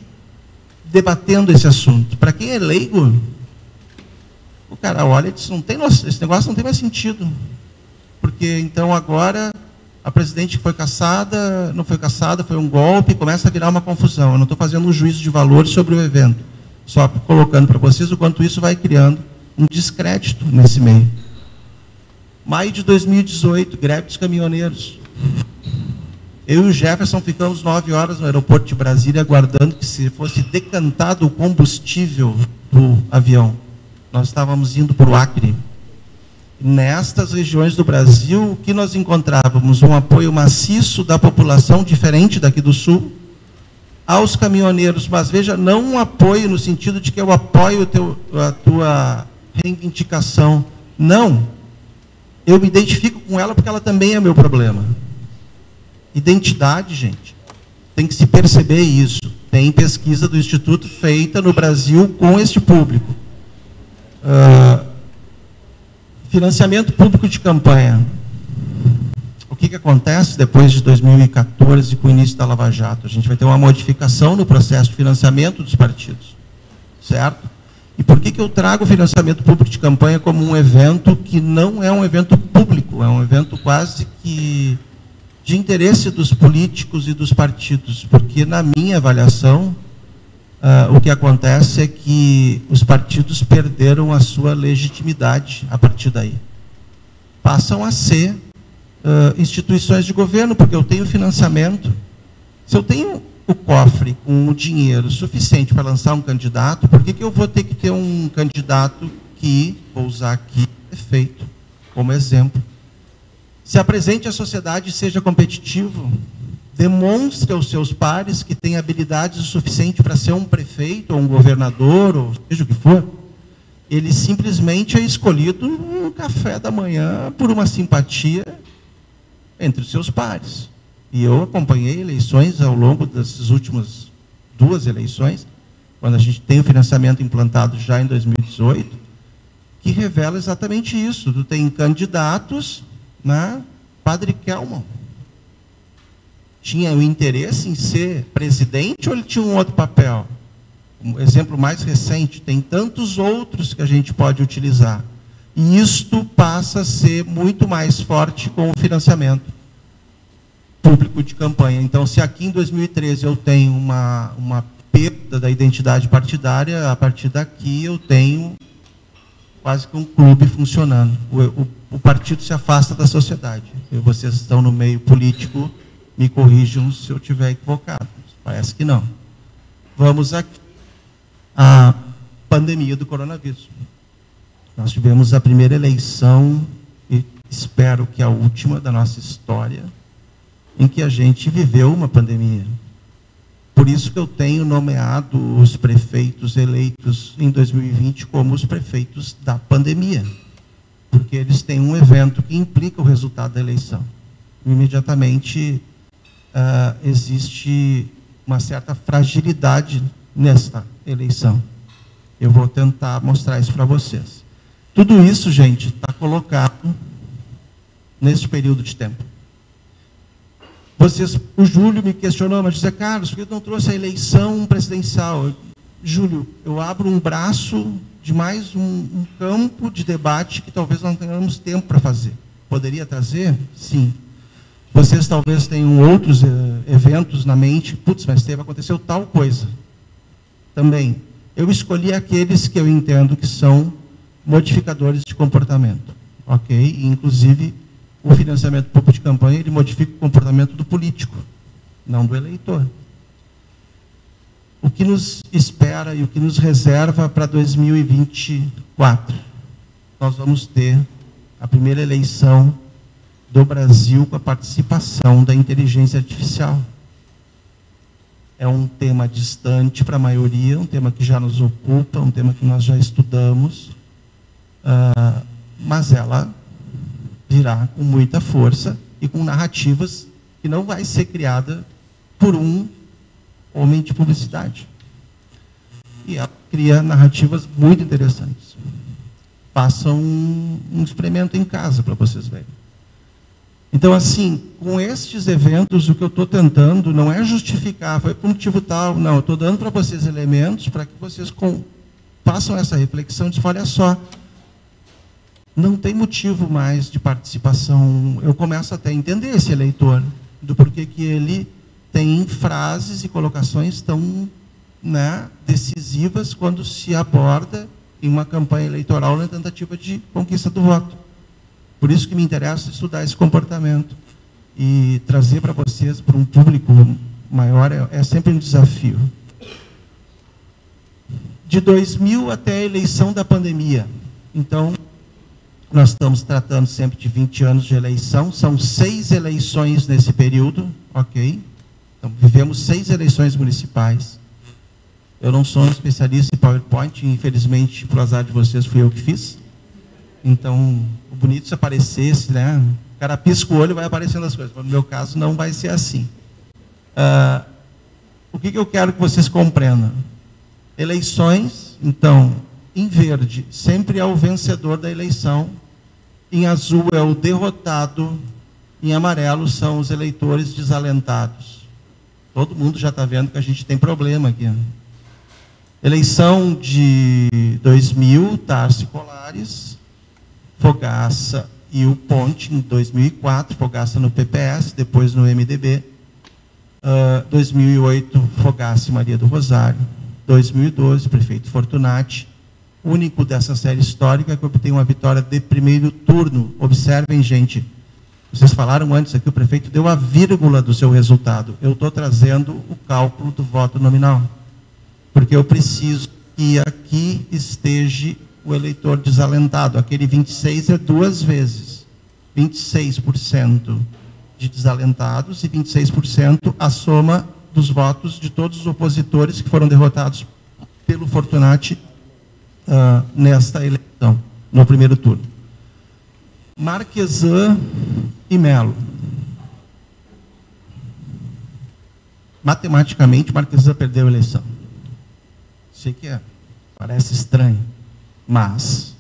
debatendo esse assunto. Para quem é leigo, o cara olha e diz, esse negócio não tem mais sentido, porque então agora a presidente foi cassada, não foi cassada, foi um golpe, começa a virar uma confusão. Eu não estou fazendo um juízo de valor sobre o evento, só colocando para vocês o quanto isso vai criando um descrédito nesse meio. Maio de 2018, greve dos caminhoneiros. Eu e o Jefferson ficamos 9 horas no aeroporto de Brasília aguardando que se fosse decantado o combustível do avião. Nós estávamos indo para o Acre. Nestas regiões do Brasil, o que nós encontrávamos? Um apoio maciço da população, diferente daqui do Sul, aos caminhoneiros, mas veja, não um apoio no sentido de que eu apoio a tua reivindicação. Não. Eu me identifico com ela porque ela também é meu problema. Identidade, gente. Tem que se perceber isso. Tem pesquisa do Instituto feita no Brasil com este público. Financiamento público de campanha. O que acontece depois de 2014, com o início da Lava Jato? A gente vai ter uma modificação no processo de financiamento dos partidos. Certo? E por que eu trago o financiamento público de campanha como um evento que não é um evento público, é um evento quase que de interesse dos políticos e dos partidos? Porque, na minha avaliação, o que acontece é que os partidos perderam a sua legitimidade a partir daí. Passam a ser instituições de governo, porque eu tenho financiamento. Se eu tenho o cofre com o dinheiro suficiente para lançar um candidato, por que eu vou ter que ter um candidato que, vou usar aqui, prefeito, como exemplo, se apresente à sociedade e seja competitivo, demonstre aos seus pares que tem habilidades o suficiente para ser um prefeito, ou um governador, ou seja o que for, ele simplesmente é escolhido no café da manhã por uma simpatia entre os seus pares. E eu acompanhei eleições ao longo dessas últimas 2 eleições, quando a gente tem o financiamento implantado já em 2018, que revela exatamente isso. Tu tem candidatos, né? Padre Kelman tinha o interesse em ser presidente ou ele tinha um outro papel? Um exemplo mais recente, tem tantos outros que a gente pode utilizar. E isto passa a ser muito mais forte com o financiamento público de campanha. Então, se aqui em 2013 eu tenho uma perda da identidade partidária, a partir daqui eu tenho quase que um clube funcionando. O partido se afasta da sociedade. E vocês estão no meio político, me corrijam se eu estiver equivocado. Parece que não. Vamos aqui à pandemia do coronavírus. Nós tivemos a primeira eleição, e espero que a última da nossa história, em que a gente viveu uma pandemia. Por isso que eu tenho nomeado os prefeitos eleitos em 2020 como os prefeitos da pandemia, porque eles têm um evento que implica o resultado da eleição. Imediatamente existe uma certa fragilidade nesta eleição. Eu vou tentar mostrar isso para vocês. Tudo isso, gente, está colocado neste período de tempo. O Júlio me questionou, mas disse, Carlos, por que não trouxe a eleição presidencial? Júlio, eu abro um braço de mais um campo de debate que talvez não tenhamos tempo para fazer. Poderia trazer? Sim. Vocês talvez tenham outros eventos na mente, putz, mas aconteceu tal coisa. Também. Eu escolhi aqueles que eu entendo que são modificadores de comportamento. Ok? E, inclusive, o financiamento público de campanha, ele modifica o comportamento do político, não do eleitor. O que nos espera e o que nos reserva para 2024? Nós vamos ter a primeira eleição do Brasil com a participação da inteligência artificial. É um tema distante para a maioria, um tema que já nos ocupa, um tema que nós já estudamos, mas ela virá com muita força e com narrativas que não vai ser criada por um homem de publicidade. E ela cria narrativas muito interessantes. Façam um experimento em casa para vocês verem. Então, assim, com estes eventos, o que eu estou tentando não é justificar, foi por motivo tal, não, eu estou dando para vocês elementos para que vocês façam essa reflexão de, olha só, não tem motivo mais de participação. Eu começo até a entender esse eleitor, do porquê que ele tem frases e colocações tão, né, decisivas quando se aborda em uma campanha eleitoral na tentativa de conquista do voto. Por isso que me interessa estudar esse comportamento e trazer para vocês, para um público maior, é sempre um desafio. De 2000 até a eleição da pandemia. Então, nós estamos tratando sempre de 20 anos de eleição, são 6 eleições nesse período, ok? Então, vivemos 6 eleições municipais. Eu não sou um especialista em PowerPoint, infelizmente, por azar de vocês, fui eu que fiz. Então, o bonito se aparecesse, né? O cara pisca o olho e vai aparecendo as coisas. Mas no meu caso, não vai ser assim. O que eu quero que vocês compreendam? Eleições, então, em verde, sempre é o vencedor da eleição. Em azul é o derrotado. Em amarelo são os eleitores desalentados. Todo mundo já está vendo que a gente tem problema aqui. Eleição de 2000, Tarso Colares, Fogaça e o Ponte, em 2004, Fogaça no PPS, depois no MDB. 2008, Fogaça e Maria do Rosário. 2012, prefeito Fortunati. Único dessa série histórica que obtém uma vitória de primeiro turno. Observem, gente. Vocês falaram antes aqui, o prefeito deu a vírgula do seu resultado. Eu estou trazendo o cálculo do voto nominal. Porque eu preciso que aqui esteja o eleitor desalentado. Aquele 26 é duas vezes. 26% de desalentados e 26% a soma dos votos de todos os opositores que foram derrotados pelo Fortunati nesta eleição, no primeiro turno. Marquesan e Melo. Matematicamente, Marquesan perdeu a eleição. Sei que parece estranho, mas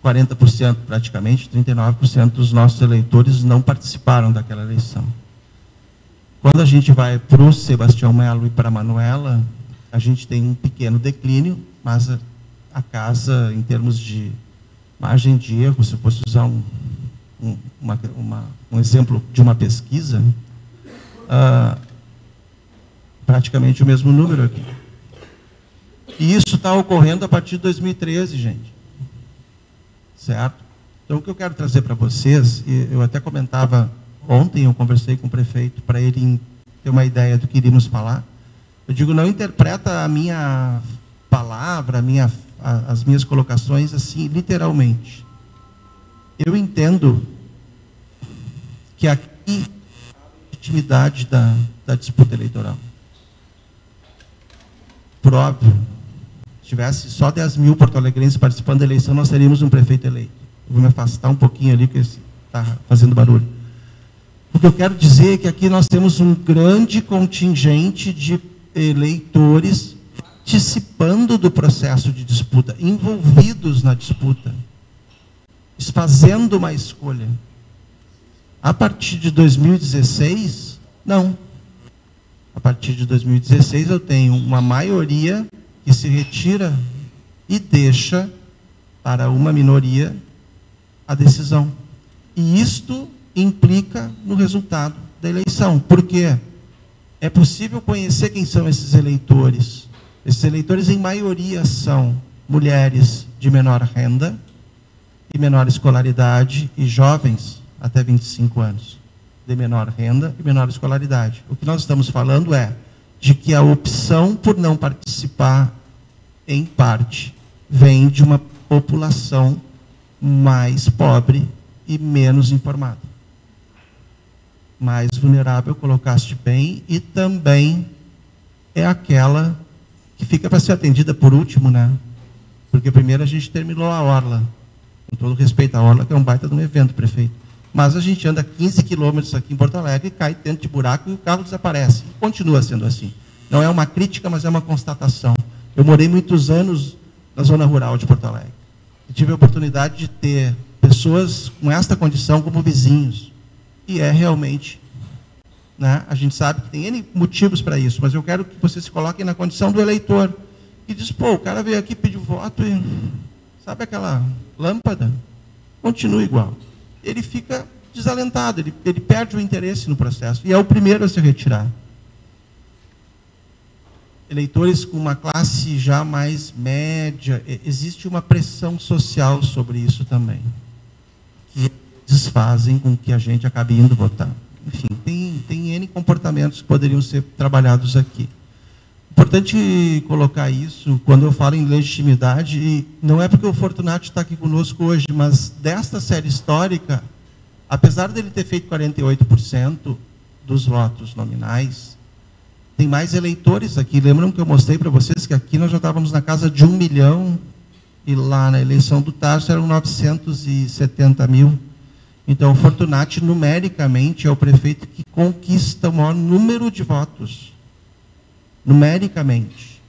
40% praticamente, 39% dos nossos eleitores não participaram daquela eleição. Quando a gente vai para o Sebastião Melo e para a Manuela, a gente tem um pequeno declínio, mas a casa, em termos de margem de erro, se eu fosse usar um exemplo de uma pesquisa, praticamente o mesmo número aqui. E isso está ocorrendo a partir de 2013, gente. Certo? Então, o que eu quero trazer para vocês, e eu até comentava ontem, eu conversei com o prefeito para ele ter uma ideia do que iríamos falar. Eu digo, não interpreta a minha palavra, as minhas colocações assim, literalmente. Eu entendo que aqui a legitimidade da disputa eleitoral. Por óbvio, se tivesse só 10 mil porto-alegrenses participando da eleição, nós teríamos um prefeito eleito. Eu vou me afastar um pouquinho ali, porque está fazendo barulho. O que eu quero dizer é que aqui nós temos um grande contingente de eleitores participando do processo de disputa, envolvidos na disputa, fazendo uma escolha. A partir de 2016, não. A partir de 2016, eu tenho uma maioria que se retira e deixa para uma minoria a decisão. E isto implica no resultado da eleição. Por quê? É possível conhecer quem são esses eleitores. Esses eleitores, em maioria, são mulheres de menor renda e menor escolaridade e jovens até 25 anos, de menor renda e menor escolaridade. O que nós estamos falando é de que a opção por não participar, em parte, vem de uma população mais pobre e menos informada. Mais vulnerável, colocaste bem, e também é aquela que fica para ser atendida por último, né? Porque primeiro a gente terminou a Orla, com todo respeito à Orla, que é um baita de um evento, prefeito. Mas a gente anda 15 quilômetros aqui em Porto Alegre, cai dentro de buraco e o carro desaparece. E continua sendo assim. Não é uma crítica, mas é uma constatação. Eu morei muitos anos na zona rural de Porto Alegre. E tive a oportunidade de ter pessoas com esta condição como vizinhos. E é realmente, né? A gente sabe que tem N motivos para isso, mas eu quero que vocês se coloquem na condição do eleitor. Que diz, pô, o cara veio aqui pedir voto e... Sabe aquela lâmpada? Continua igual. Ele fica desalentado, ele perde o interesse no processo. E é o primeiro a se retirar. Eleitores com uma classe já mais média, existe uma pressão social sobre isso também, que desfazem com que a gente acabe indo votar. Enfim, tem N comportamentos que poderiam ser trabalhados aqui. Importante colocar isso, quando eu falo em legitimidade, e não é porque o Fortunati está aqui conosco hoje, mas desta série histórica, apesar dele ter feito 48% dos votos nominais, tem mais eleitores aqui. Lembram que eu mostrei para vocês que aqui nós já estávamos na casa de 1 milhão e lá na eleição do Tarso eram 970 mil. Então, o Fortunati, numericamente, é o prefeito que conquista o maior número de votos. Numericamente.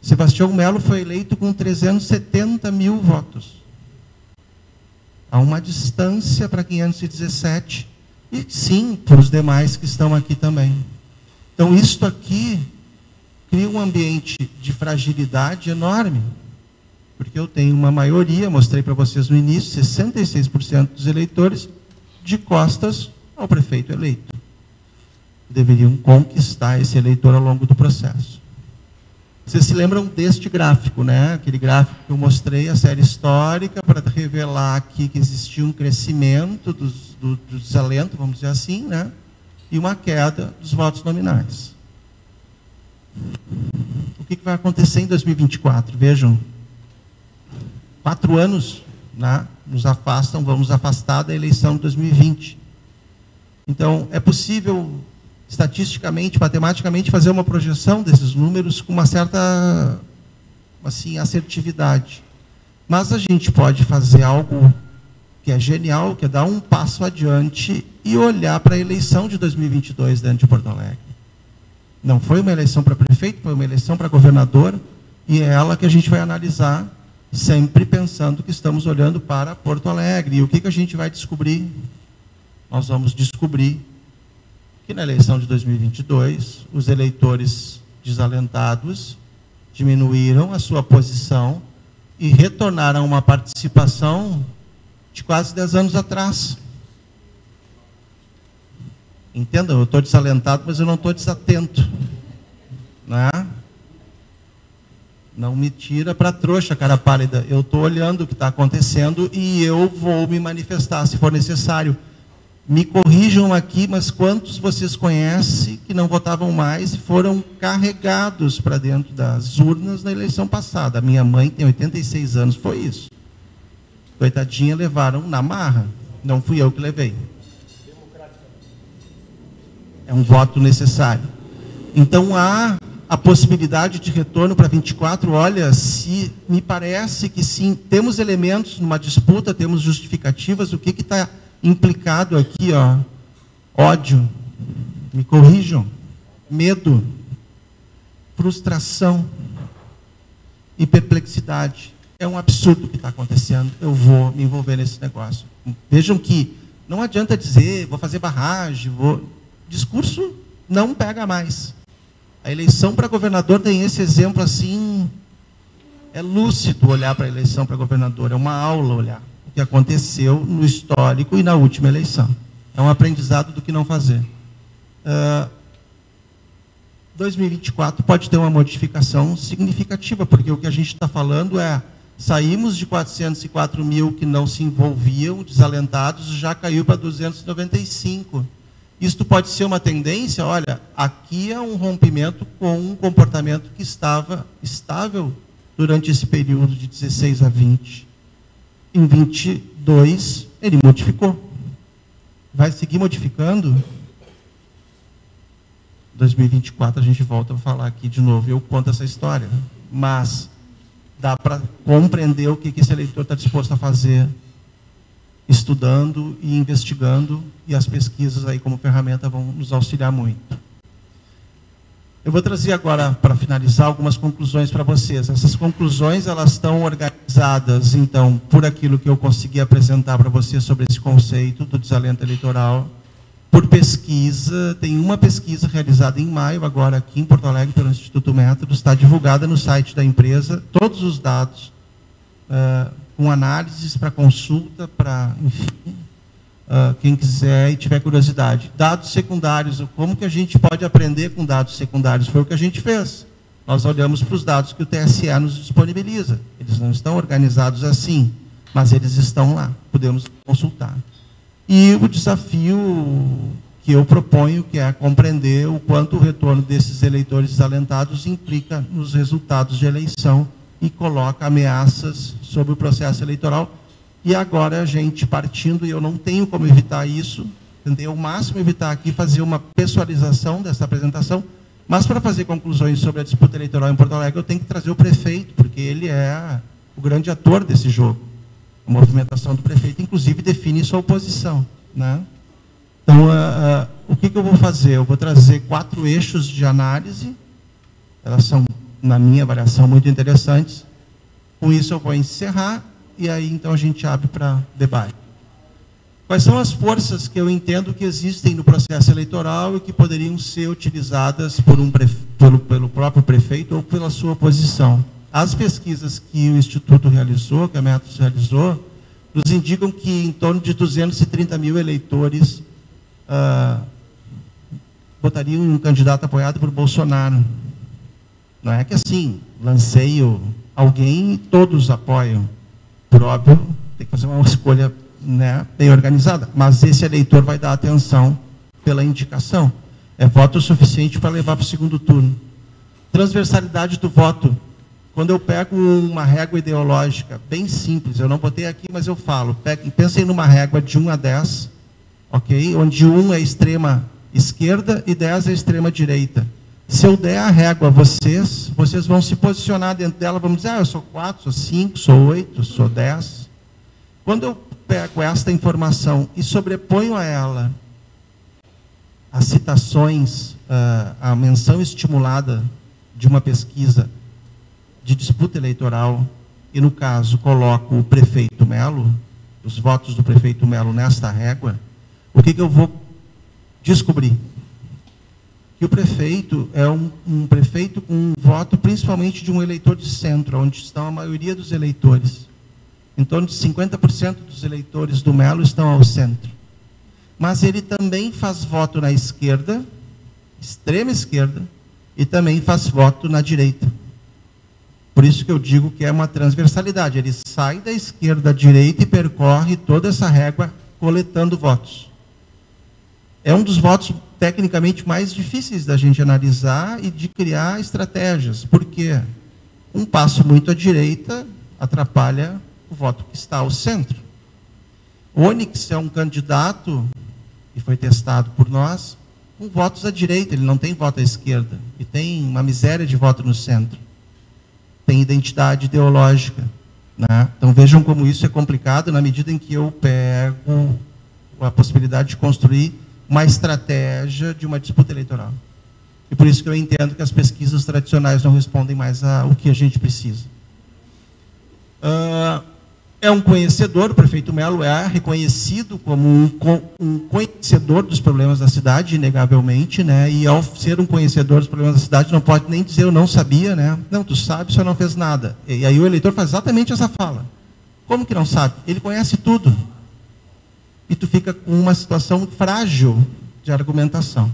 Sebastião Melo foi eleito com 370 mil votos. Há uma distância para 517. E, sim, para os demais que estão aqui também. Então, isto aqui cria um ambiente de fragilidade enorme. Porque eu tenho uma maioria, mostrei para vocês no início, 66% dos eleitores de costas ao prefeito eleito. Deveriam conquistar esse eleitor ao longo do processo. Vocês se lembram deste gráfico, né? Aquele gráfico que eu mostrei, a série histórica, para revelar aqui que existia um crescimento do desalento, vamos dizer assim, né? E uma queda dos votos nominais. O que vai acontecer em 2024? Vejam. 4 anos, né, nos afastam, vamos afastar da eleição de 2020. Então, é possível, estatisticamente, matematicamente, fazer uma projeção desses números com uma certa, assim, assertividade. Mas a gente pode fazer algo que é genial, que é dar um passo adiante e olhar para a eleição de 2022 dentro de Porto Alegre. Não foi uma eleição para prefeito, foi uma eleição para governador, e é ela que a gente vai analisar, sempre pensando que estamos olhando para Porto Alegre. E o que a gente vai descobrir? Nós vamos descobrir que na eleição de 2022, os eleitores desalentados diminuíram a sua posição e retornaram a uma participação de quase 10 anos atrás. Entendam, eu estou desalentado, mas eu não estou desatento. Né? Não me tira para trouxa, cara pálida. Eu estou olhando o que está acontecendo e eu vou me manifestar, se for necessário. Me corrijam aqui, mas quantos vocês conhecem que não votavam mais e foram carregados para dentro das urnas na eleição passada? A minha mãe tem 86 anos, foi isso. Coitadinha, levaram na marra. Não fui eu que levei. É um voto necessário. Então, há a possibilidade de retorno para 24, olha, se me parece que sim, temos elementos numa disputa, temos justificativas, o que está implicado aqui, ó? Ódio, me corrijam, medo, frustração e perplexidade. É um absurdo o que está acontecendo, eu vou me envolver nesse negócio. Vejam que não adianta dizer, vou fazer barragem, discurso não pega mais. A eleição para governador tem esse exemplo assim, é lúcido olhar para a eleição para governador, é uma aula olhar o que aconteceu no histórico e na última eleição. É um aprendizado do que não fazer. 2024 pode ter uma modificação significativa, porque o que a gente está falando é, saímos de 404 mil que não se envolviam, desalentados, já caiu para 295. Isto pode ser uma tendência, olha, aqui é um rompimento com um comportamento que estava estável durante esse período de 16 a 20. Em 22, ele modificou. Vai seguir modificando? 2024 a gente volta a falar aqui de novo, eu conto essa história. Mas dá para compreender o que esse eleitor está disposto a fazer, estudando e investigando, e as pesquisas aí como ferramenta vão nos auxiliar muito. Eu vou trazer agora, para finalizar, algumas conclusões para vocês. Essas conclusões, elas estão organizadas, então, por aquilo que eu consegui apresentar para vocês sobre esse conceito do desalento eleitoral, por pesquisa. Tem uma pesquisa realizada em maio, agora aqui em Porto Alegre, pelo Instituto Método, está divulgada no site da empresa, todos os dados, com análises para consulta, para, enfim, quem quiser e tiver curiosidade. Dados secundários, como que a gente pode aprender com dados secundários? Foi o que a gente fez. Nós olhamos para os dados que o TSE nos disponibiliza. Eles não estão organizados assim, mas eles estão lá, podemos consultar. E o desafio que eu proponho, que é compreender o quanto o retorno desses eleitores desalentados implica nos resultados de eleição e coloca ameaças sobre o processo eleitoral. E agora a gente partindo, e eu não tenho como evitar isso, tentei ao máximo evitar aqui, fazer uma pessoalização dessa apresentação, Mas, para fazer conclusões sobre a disputa eleitoral em Porto Alegre, eu tenho que trazer o prefeito, porque ele é o grande ator desse jogo. A movimentação do prefeito, inclusive, define sua oposição, né? Então, o que eu vou fazer? Eu vou trazer 4 eixos de análise, elas são, na minha avaliação, muito interessantes. Com isso, eu vou encerrar, e aí, então, a gente abre para debate. Quais são as forças que eu entendo que existem no processo eleitoral e que poderiam ser utilizadas pelo próprio prefeito ou pela sua oposição? As pesquisas que o Instituto realizou, que a Metros realizou, nos indicam que em torno de 230 mil eleitores votariam em um candidato apoiado por Bolsonaro. Não é que assim, lancei alguém e todos apoiam. Por óbvio, tem que fazer uma escolha, né, bem organizada. Mas esse eleitor vai dar atenção pela indicação. É voto suficiente para levar para o segundo turno. Transversalidade do voto. Quando eu pego uma régua ideológica bem simples, eu não botei aqui, mas eu falo, pensem numa régua de 1 a 10, ok? Onde 1 é extrema esquerda e 10 é extrema direita. Se eu der a régua a vocês vão se posicionar dentro dela, vamos dizer, eu sou 4, sou 5, sou 8, sou 10. Quando eu pego esta informação e sobreponho a ela as citações, a menção estimulada de uma pesquisa de disputa eleitoral, e no caso coloco o prefeito Melo, os votos do prefeito Melo nesta régua, o que eu vou descobrir? Que o prefeito é um prefeito com um voto principalmente de um eleitor de centro, onde estão a maioria dos eleitores. Em torno de 50% dos eleitores do Melo estão ao centro. Mas ele também faz voto na esquerda, extrema esquerda, e também faz voto na direita. Por isso que eu digo que é uma transversalidade. Ele sai da esquerda à direita e percorre toda essa régua coletando votos. É um dos votos tecnicamente mais difíceis da gente analisar e de criar estratégias. Por quê? Um passo muito à direita atrapalha o voto que está ao centro. O Onyx é um candidato, e foi testado por nós, com votos à direita, ele não tem voto à esquerda, e tem uma miséria de voto no centro. Tem identidade ideológica, né? Então vejam como isso é complicado na medida em que eu pego a possibilidade de construir uma estratégia de uma disputa eleitoral. E por isso que eu entendo que as pesquisas tradicionais não respondem mais ao que a gente precisa. É um conhecedor, o prefeito Melo é reconhecido como um conhecedor dos problemas da cidade, inegavelmente, né? E ao ser um conhecedor dos problemas da cidade, não pode nem dizer eu não sabia, né? Não, tu sabe, só não fez nada. E aí o eleitor faz exatamente essa fala. Como que não sabe? Ele conhece tudo. E tu fica com uma situação frágil de argumentação.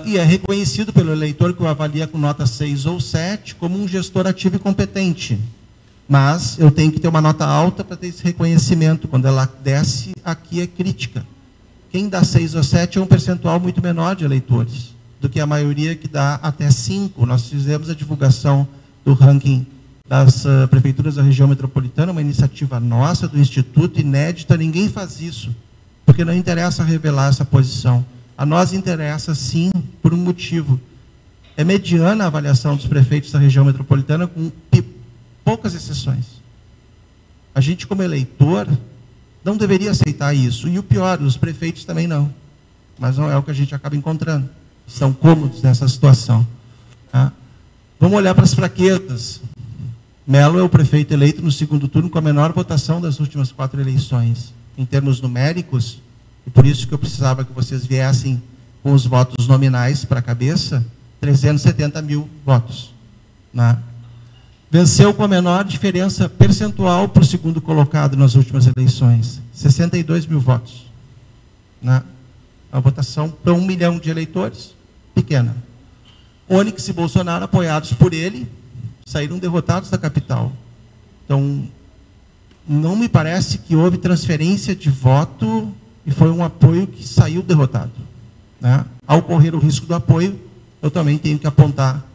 E é reconhecido pelo eleitor que o avalia com nota 6 ou 7 como um gestor ativo e competente. Mas eu tenho que ter uma nota alta para ter esse reconhecimento. Quando ela desce, aqui é crítica. Quem dá 6 ou 7 é um percentual muito menor de eleitores do que a maioria que dá até 5. Nós fizemos a divulgação do ranking das prefeituras da região metropolitana, uma iniciativa nossa, do Instituto, inédita. Ninguém faz isso, porque não interessa revelar essa posição. A nós interessa, sim, por um motivo. É mediana a avaliação dos prefeitos da região metropolitana, com poucas exceções. A gente, como eleitor, não deveria aceitar isso. E o pior, os prefeitos também não. Mas não é o que a gente acaba encontrando. Estão cômodos nessa situação. Tá? Vamos olhar para as fraquezas. Melo é o prefeito eleito no segundo turno com a menor votação das últimas 4 eleições. Em termos numéricos, e por isso que eu precisava que vocês viessem com os votos nominais para a cabeça, 370 mil votos. Né? Venceu com a menor diferença percentual para o segundo colocado nas últimas eleições, 62 mil votos. Né? Uma votação para 1 milhão de eleitores, pequena. Onyx e Bolsonaro, apoiados por ele, saíram derrotados da capital. Então, não me parece que houve transferência de voto e foi um apoio que saiu derrotado. Né? Ao correr o risco do apoio, eu também tenho que apontar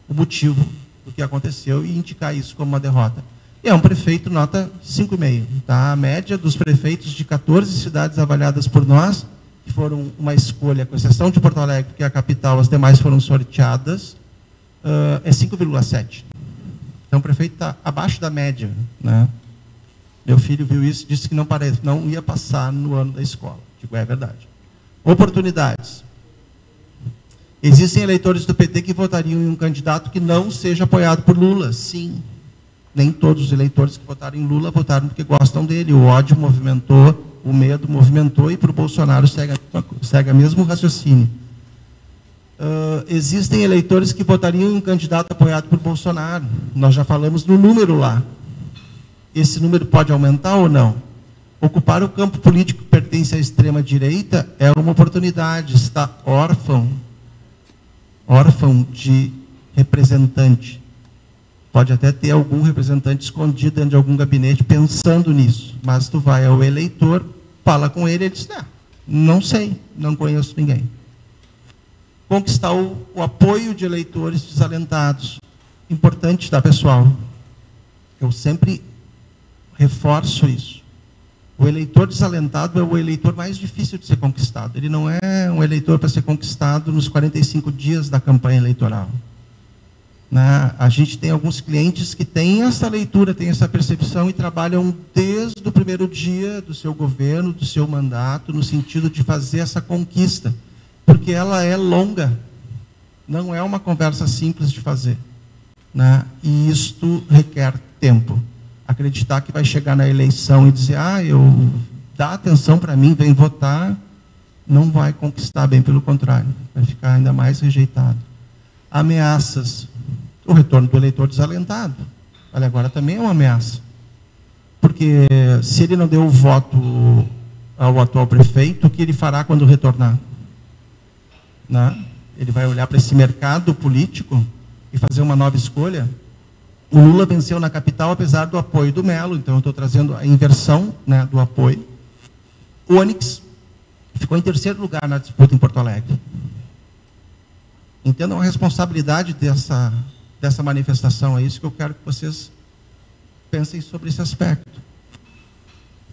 o motivo do que aconteceu e indicar isso como uma derrota. E é um prefeito nota 5,5. Tá? A média dos prefeitos de 14 cidades avaliadas por nós que foram uma escolha, com exceção de Porto Alegre, que é a capital, as demais foram sorteadas, é 5,7. Então, o prefeito está abaixo da média, né? Meu filho viu isso e disse que não ia passar no ano da escola. Digo, é verdade. Oportunidades. Existem eleitores do PT que votariam em um candidato que não seja apoiado por Lula. Sim. Nem todos os eleitores que votaram em Lula votaram porque gostam dele. O ódio movimentou, o medo movimentou, e para o Bolsonaro segue o mesmo raciocínio. Existem eleitores que votariam em um candidato apoiado por Bolsonaro. Nós já falamos no número lá. Esse número pode aumentar ou não? Ocupar o campo político que pertence à extrema-direita é uma oportunidade. Está órfão de representante. Pode até ter algum representante escondido dentro de algum gabinete pensando nisso. Mas tu vai ao eleitor, fala com ele, ele diz, não sei, não conheço ninguém. Conquistar o apoio de eleitores desalentados. Importante, tá, pessoal? Eu sempre reforço isso. O eleitor desalentado é o eleitor mais difícil de ser conquistado. Ele não é um eleitor para ser conquistado nos 45 dias da campanha eleitoral. A gente tem alguns clientes que têm essa leitura, têm essa percepção e trabalham desde o primeiro dia do seu governo, do seu mandato, no sentido de fazer essa conquista. Porque ela é longa. Não é uma conversa simples de fazer. E isto requer tempo. Acreditar que vai chegar na eleição e dizer, dá atenção para mim, vem votar, não vai conquistar, bem pelo contrário, vai ficar ainda mais rejeitado. Ameaças. O retorno do eleitor desalentado. Olha, agora também é uma ameaça. Porque se ele não deu o voto ao atual prefeito, o que ele fará quando retornar? Ele vai olhar para esse mercado político e fazer uma nova escolha? O Lula venceu na capital, apesar do apoio do Melo, então eu estou trazendo a inversão do apoio. O Onyx ficou em terceiro lugar na disputa em Porto Alegre. Entendam a responsabilidade dessa manifestação, é isso que eu quero que vocês pensem sobre esse aspecto.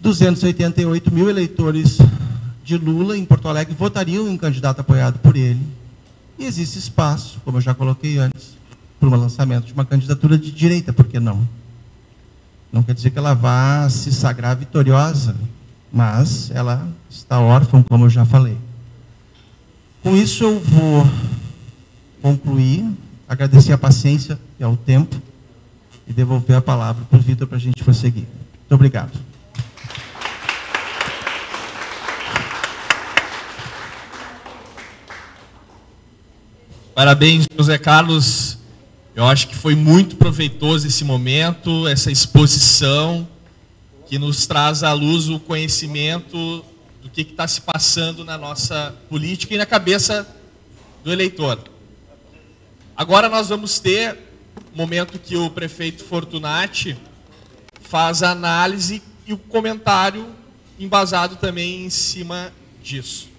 288 mil eleitores de Lula em Porto Alegre votariam em um candidato apoiado por ele. E existe espaço, como eu já coloquei antes, para o lançamento de uma candidatura de direita, por que não? Não quer dizer que ela vá se sagrar vitoriosa, mas ela está órfã, como eu já falei. Com isso eu vou concluir, agradecer a paciência e ao tempo e devolver a palavra para o Vitor para a gente prosseguir. Muito obrigado. Parabéns, José Carlos. Eu acho que foi muito proveitoso esse momento, essa exposição, que nos traz à luz o conhecimento do que está se passando na nossa política e na cabeça do eleitor. Agora nós vamos ter um momento que o prefeito Fortunati faz a análise e o comentário embasado também em cima disso.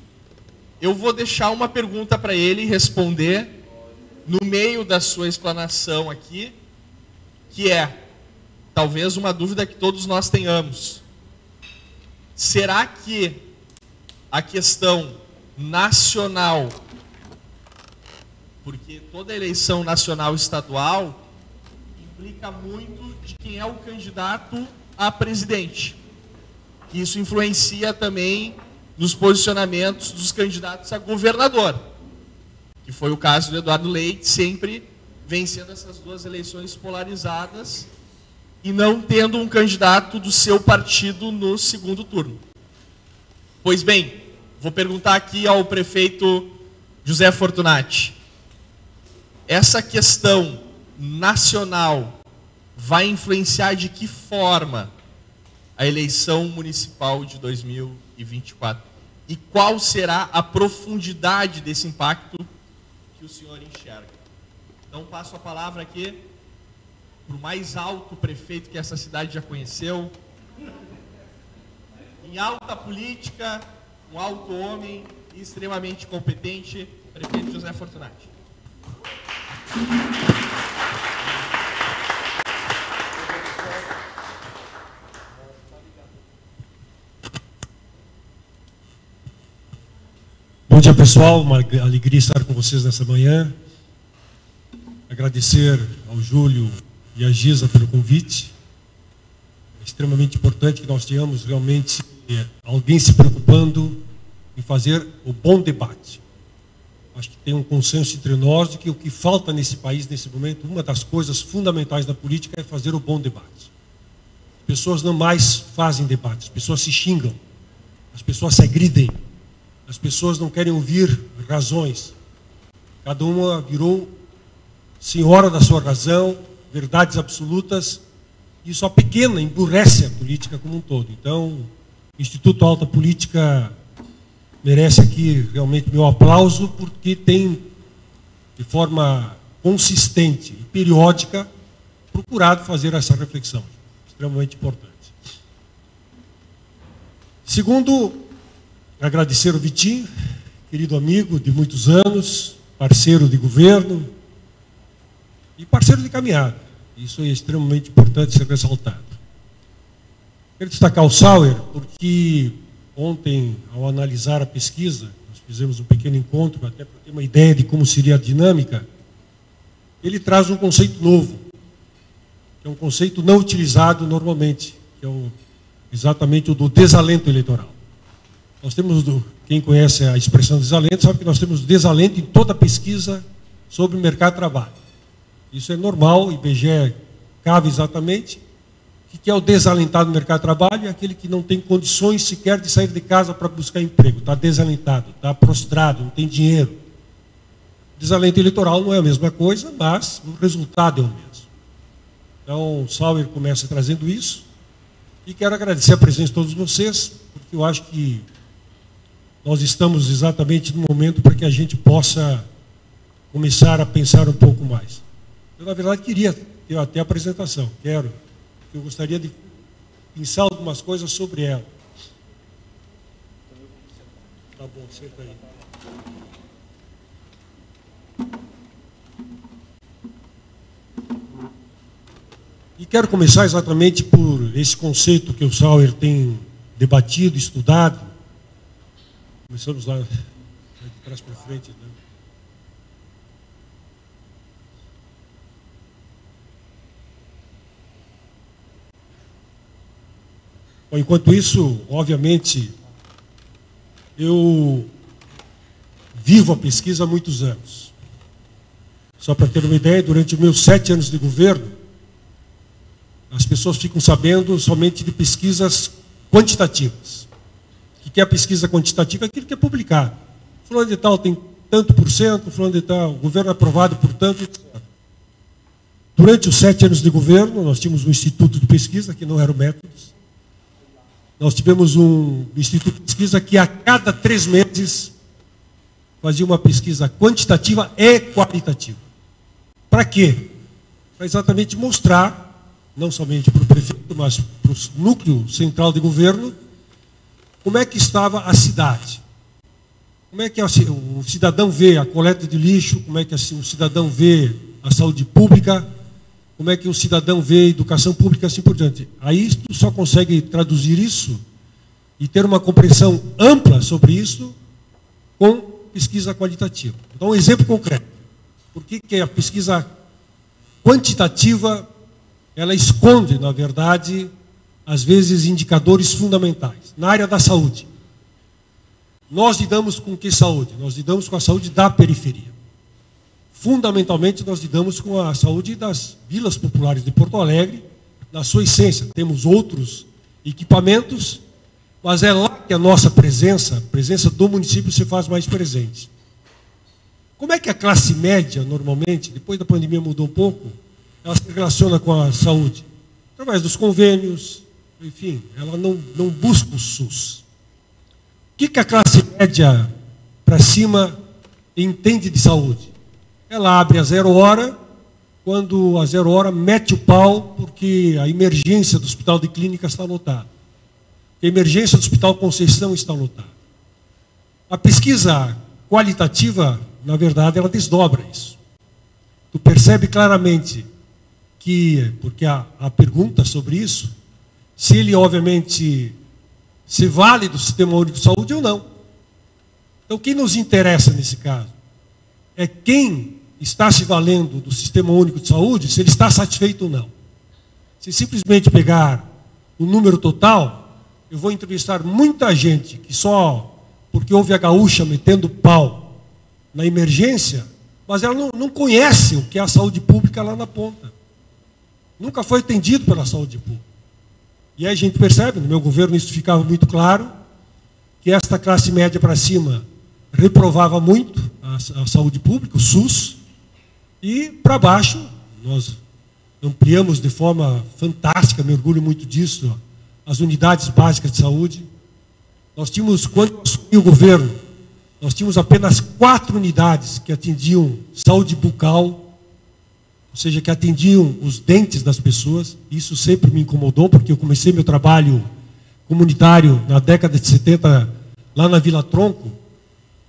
Eu vou deixar uma pergunta para ele responder no meio da sua explanação aqui, que é, talvez uma dúvida que todos nós tenhamos. Será que a questão nacional, porque toda eleição nacional e estadual implica muito de quem é o candidato a presidente. Isso influencia também nos posicionamentos dos candidatos a governador, que foi o caso do Eduardo Leite, sempre vencendo essas duas eleições polarizadas e não tendo um candidato do seu partido no segundo turno. Pois bem, vou perguntar aqui ao prefeito José Fortunati. Essa questão nacional vai influenciar de que forma a eleição municipal de 2024? E qual será a profundidade desse impacto que o senhor enxerga? Então, passo a palavra aqui para o mais alto prefeito que essa cidade já conheceu, em alta política, um alto homem e extremamente competente, prefeito José Fortunati. Bom dia, pessoal. Uma alegria estar com vocês nessa manhã. Agradecer ao Júlio e à Giza pelo convite. É extremamente importante que nós tenhamos realmente alguém se preocupando em fazer o bom debate. Acho que tem um consenso entre nós de que o que falta nesse país, nesse momento, uma das coisas fundamentais da política é fazer o bom debate. As pessoas não mais fazem debate, as pessoas se xingam, as pessoas se agridem, as pessoas não querem ouvir razões. Cada uma virou senhora da sua razão, verdades absolutas, e isso a pequena emburrece a política como um todo. Então, o Instituto Alta Política merece aqui realmente meu aplauso, porque tem, de forma consistente e periódica, procurado fazer essa reflexão, extremamente importante. Segundo, agradecer ao Vitinho, querido amigo de muitos anos, parceiro de governo e parceiro de caminhada. Isso é extremamente importante ser ressaltado. Quero destacar o Sauer, porque ontem, ao analisar a pesquisa, nós fizemos um pequeno encontro, até para ter uma ideia de como seria a dinâmica. Ele traz um conceito novo, que é um conceito não utilizado normalmente, que é exatamente o do desalento eleitoral. Nós temos, quem conhece a expressão desalento, sabe que nós temos desalento em toda pesquisa sobre o mercado de trabalho. Isso é normal, o IBGE cabe exatamente. O que é o desalentado no mercado de trabalho? É aquele que não tem condições sequer de sair de casa para buscar emprego. Está desalentado, está prostrado, não tem dinheiro. Desalento eleitoral não é a mesma coisa, mas o resultado é o mesmo. Então, o Sauer começa trazendo isso. E quero agradecer a presença de todos vocês, porque eu acho que nós estamos exatamente no momento para que a gente possa começar a pensar um pouco mais. Eu, na verdade, queria ter até a apresentação. Eu gostaria de pensar algumas coisas sobre ela. Tá bom, senta aí. E quero começar exatamente por esse conceito que o Sauer tem debatido, estudado. Começamos lá de trás para frente, né? Bom, enquanto isso, obviamente, eu vivo a pesquisa há muitos anos. Só para ter uma ideia, durante os meus 7 anos de governo, as pessoas ficam sabendo somente de pesquisas quantitativas. O que é a pesquisa quantitativa? É aquilo que é publicado. Fulano de tal tem tanto por cento, fulano de tal, o governo é aprovado por tanto, etc. Durante os 7 anos de governo, nós tínhamos um instituto de pesquisa, que não era o Métodos. Nós tivemos um instituto de pesquisa que a cada 3 meses fazia uma pesquisa quantitativa e qualitativa. Para quê? Para exatamente mostrar, não somente para o prefeito, mas para o núcleo central de governo, como é que estava a cidade. Como é que o cidadão vê a coleta de lixo, como é que o cidadão vê a saúde pública, como é que o cidadão vê a educação pública, assim por diante. Aí tu só consegue traduzir isso e ter uma compreensão ampla sobre isso com pesquisa qualitativa. Então, um exemplo concreto. Por que a pesquisa quantitativa, ela esconde, na verdade, às vezes, indicadores fundamentais. Na área da saúde. Nós lidamos com que saúde? Nós lidamos com a saúde da periferia. Fundamentalmente, nós lidamos com a saúde das vilas populares de Porto Alegre, na sua essência. Temos outros equipamentos, mas é lá que a nossa presença, a presença do município, se faz mais presente. Como é que a classe média, normalmente, depois da pandemia mudou um pouco, ela se relaciona com a saúde? Através dos convênios, enfim, ela não busca o SUS. O que a classe média para cima entende de saúde? Ela abre a 0 hora, quando a 0 hora mete o pau porque a emergência do hospital de clínica está lotada. A emergência do hospital Conceição está lotada. A pesquisa qualitativa, na verdade, ela desdobra isso. Tu percebe claramente que, porque a pergunta sobre isso, se ele, obviamente, se vale do Sistema Único de Saúde ou não. Então, quem nos interessa nesse caso é quem está se valendo do Sistema Único de Saúde, se ele está satisfeito ou não. Se simplesmente pegar o número total, eu vou entrevistar muita gente que só porque houve a gaúcha metendo pau na emergência, mas ela não conhece o que é a saúde pública lá na ponta. Nunca foi atendido pela saúde pública. E aí a gente percebe, no meu governo isso ficava muito claro, que esta classe média para cima reprovava muito a saúde pública, o SUS, e para baixo, nós ampliamos de forma fantástica, me orgulho muito disso, as unidades básicas de saúde. Nós tínhamos, quando eu assumi o governo, nós tínhamos apenas 4 unidades que atendiam saúde bucal, ou seja, que atendiam os dentes das pessoas. Isso sempre me incomodou, porque eu comecei meu trabalho comunitário na década de 70, lá na Vila Tronco,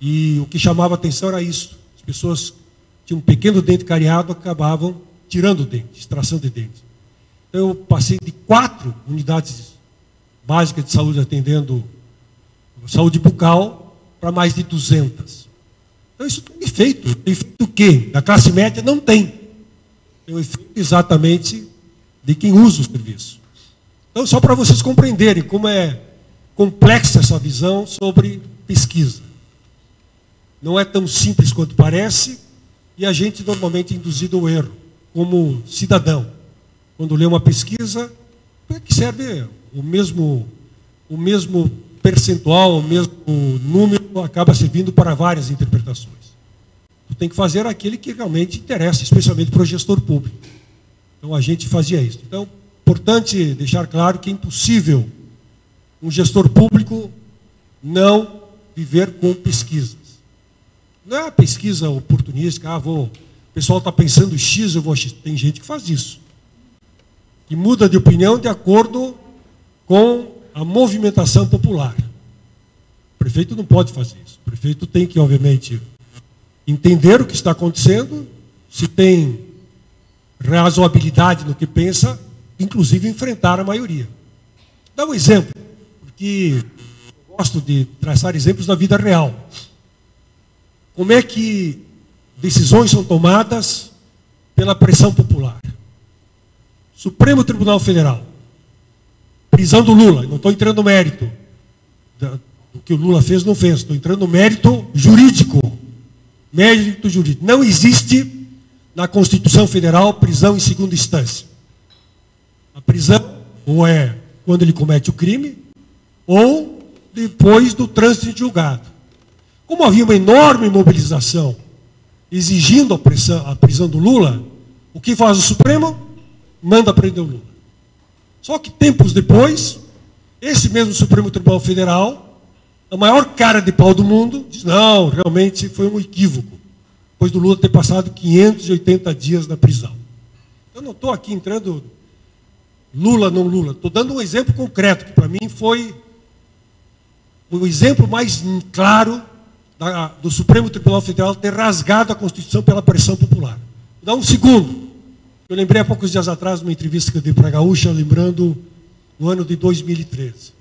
e o que chamava atenção era isso. As pessoas tinham um pequeno dente cariado, acabavam tirando o dente, extração de dente. Então eu passei de 4 unidades básicas de saúde atendendo saúde bucal para mais de 200. Então isso tem efeito. Tem efeito o quê? Da classe média não tem. Tem o efeito exatamente de quem usa o serviço. Então, só para vocês compreenderem como é complexa essa visão sobre pesquisa. Não é tão simples quanto parece, e a gente normalmente é induzido ao erro, como cidadão. Quando lê uma pesquisa, é que serve o mesmo percentual, o mesmo número, acaba servindo para várias interpretações. Tu tem que fazer aquele que realmente interessa, especialmente para o gestor público. Então a gente fazia isso. Então, importante deixar claro que é impossível um gestor público não viver com pesquisas. Não é uma pesquisa oportunística, o pessoal está pensando X, eu vou X. Tem gente que faz isso. Que muda de opinião de acordo com a movimentação popular. O prefeito não pode fazer isso. O prefeito tem que, obviamente, entender o que está acontecendo, se tem razoabilidade no que pensa, inclusive enfrentar a maioria. Dá um exemplo, porque eu gosto de traçar exemplos da vida real. Como é que decisões são tomadas pela pressão popular? Supremo Tribunal Federal, prisão do Lula, não estou entrando no mérito do que o Lula fez, não fez, estou entrando no mérito jurídico. Mérito jurídico. Não existe na Constituição Federal prisão em segunda instância. A prisão ou é quando ele comete o crime, ou depois do trânsito de julgado. Como havia uma enorme mobilização exigindo a prisão do Lula, o que faz o Supremo? Manda prender o Lula. Só que tempos depois, esse mesmo Supremo Tribunal Federal, a maior cara de pau do mundo, diz, não, realmente foi um equívoco, depois do Lula ter passado 580 dias na prisão. Eu não estou aqui entrando Lula, não Lula, estou dando um exemplo concreto, que para mim foi o exemplo mais claro do Supremo Tribunal Federal ter rasgado a Constituição pela pressão popular. Vou dar um segundo. Eu lembrei há poucos dias atrás, numa entrevista que eu dei para a Gaúcha, lembrando no ano de 2013.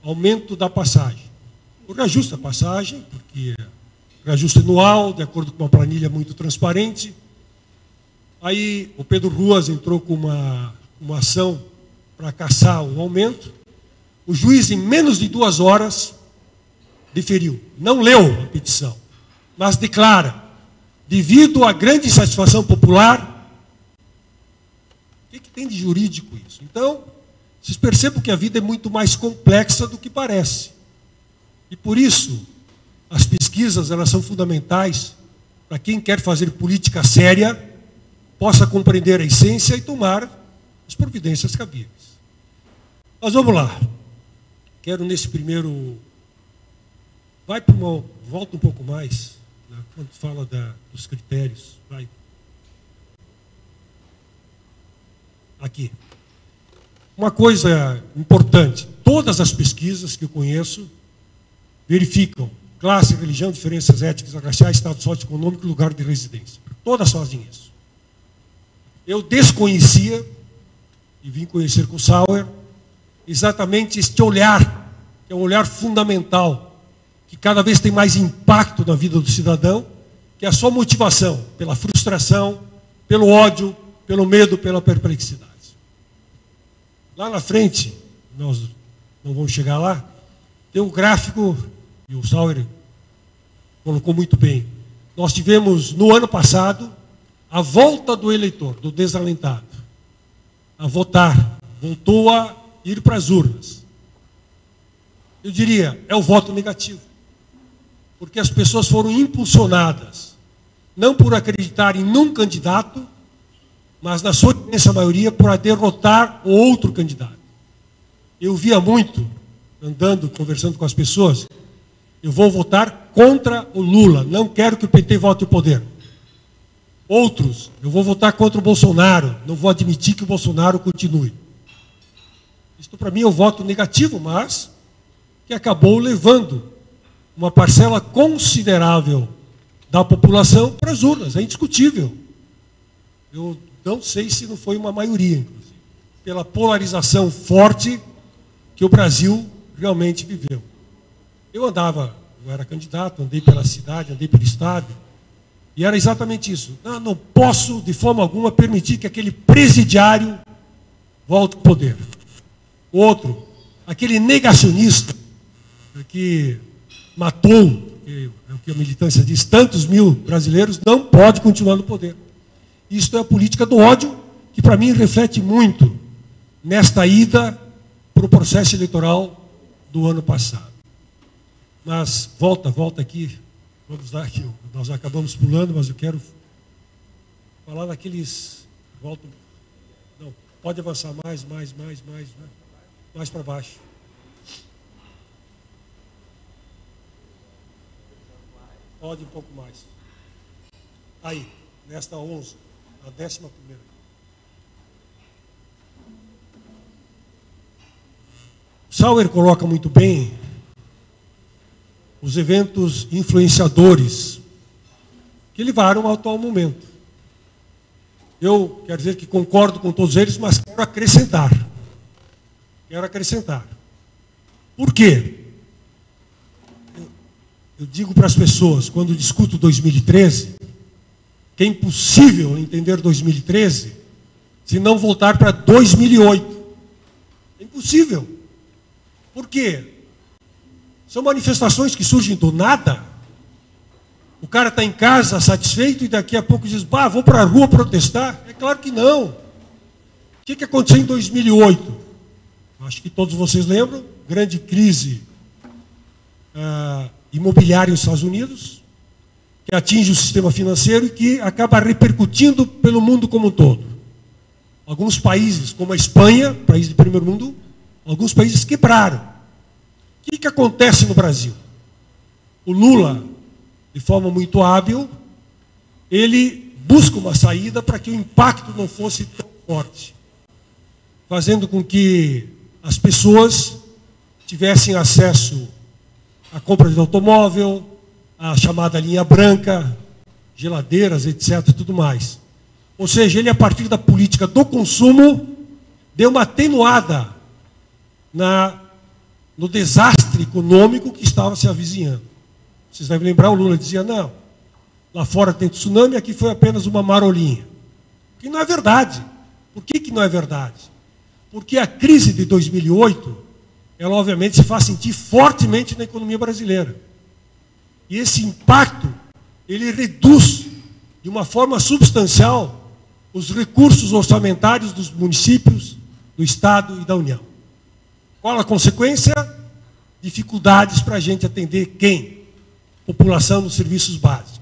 Aumento da passagem. O reajuste da passagem, porque reajuste anual, de acordo com uma planilha muito transparente. Aí o Pedro Ruas entrou com uma ação para caçar o aumento. O juiz, em menos de 2 horas, deferiu. Não leu a petição, mas declara, devido à grande insatisfação popular. O que tem de jurídico isso? Então, vocês percebam que a vida é muito mais complexa do que parece. E por isso, as pesquisas elas são fundamentais para quem quer fazer política séria, possa compreender a essência e tomar as providências cabíveis. Mas vamos lá. Quero nesse primeiro... Volta um pouco mais, né, quando fala dos critérios. Vai. Aqui. Uma coisa importante, todas as pesquisas que eu conheço verificam classe, religião, diferenças étnicas, raciais, estado socioeconômico e lugar de residência. Todas fazem isso. Eu desconhecia, e vim conhecer com o Sauer, exatamente este olhar, que é um olhar fundamental, que cada vez tem mais impacto na vida do cidadão, que é a sua motivação pela frustração, pelo ódio, pelo medo, pela perplexidade. Lá na frente, nós não vamos chegar lá, tem um gráfico, e o Sauer colocou muito bem. Nós tivemos, no ano passado, a volta do eleitor, do desalentado, a votar, voltou a ir para as urnas. Eu diria, é o voto negativo. Porque as pessoas foram impulsionadas, não por acreditarem num candidato, mas na sua imensa maioria por derrotar o outro candidato. Eu via muito, andando, conversando com as pessoas, eu vou votar contra o Lula, não quero que o PT volte ao poder. Outros, eu vou votar contra o Bolsonaro, não vou admitir que o Bolsonaro continue. Isso para mim é um voto negativo, mas que acabou levando uma parcela considerável da população para as urnas, é indiscutível. Eu não sei se não foi uma maioria, inclusive, pela polarização forte que o Brasil realmente viveu. Eu era candidato, andei pela cidade, andei pelo estado, e era exatamente isso. Não posso, de forma alguma, permitir que aquele presidiário volte ao poder. O outro, aquele negacionista que matou, é o que a militância diz, tantos mil brasileiros, não pode continuar no poder. Isto é a política do ódio, que para mim reflete muito nesta ida para o processo eleitoral do ano passado. Mas volta aqui, vamos lá, que nós acabamos pulando, mas eu quero falar daqueles... Não, pode avançar mais para baixo. Pode um pouco mais. Aí, nesta 11, a 11ª. Sauer coloca muito bem os eventos influenciadores que levaram ao atual momento. Eu quero dizer que concordo com todos eles, mas quero acrescentar. Por quê? Eu digo para as pessoas, quando discuto 2013, que é impossível entender 2013 se não voltar para 2008. É impossível. Por quê? São manifestações que surgem do nada. O cara está em casa satisfeito e daqui a pouco diz, vou para a rua protestar. É claro que não. O que aconteceu em 2008? Acho que todos vocês lembram. Grande crise imobiliária nos Estados Unidos, que atinge o sistema financeiro e que acaba repercutindo pelo mundo como um todo. Alguns países, como a Espanha, país de primeiro mundo, alguns países quebraram. O que acontece no Brasil? O Lula, de forma muito hábil, ele busca uma saída para que o impacto não fosse tão forte, fazendo com que as pessoas tivessem acesso à compra de automóvel, à chamada linha branca, geladeiras, etc., tudo mais. Ou seja, ele, a partir da política do consumo, deu uma atenuada no desastre econômico que estava se avizinhando. Vocês devem lembrar, o Lula dizia, não, lá fora tem tsunami, aqui foi apenas uma marolinha. Que não é verdade. Por que não é verdade? Porque a crise de 2008, ela obviamente se faz sentir fortemente na economia brasileira. E esse impacto, ele reduz de uma forma substancial os recursos orçamentários dos municípios, do Estado e da União. Qual a consequência? Dificuldades para a gente atender quem? População nos serviços básicos.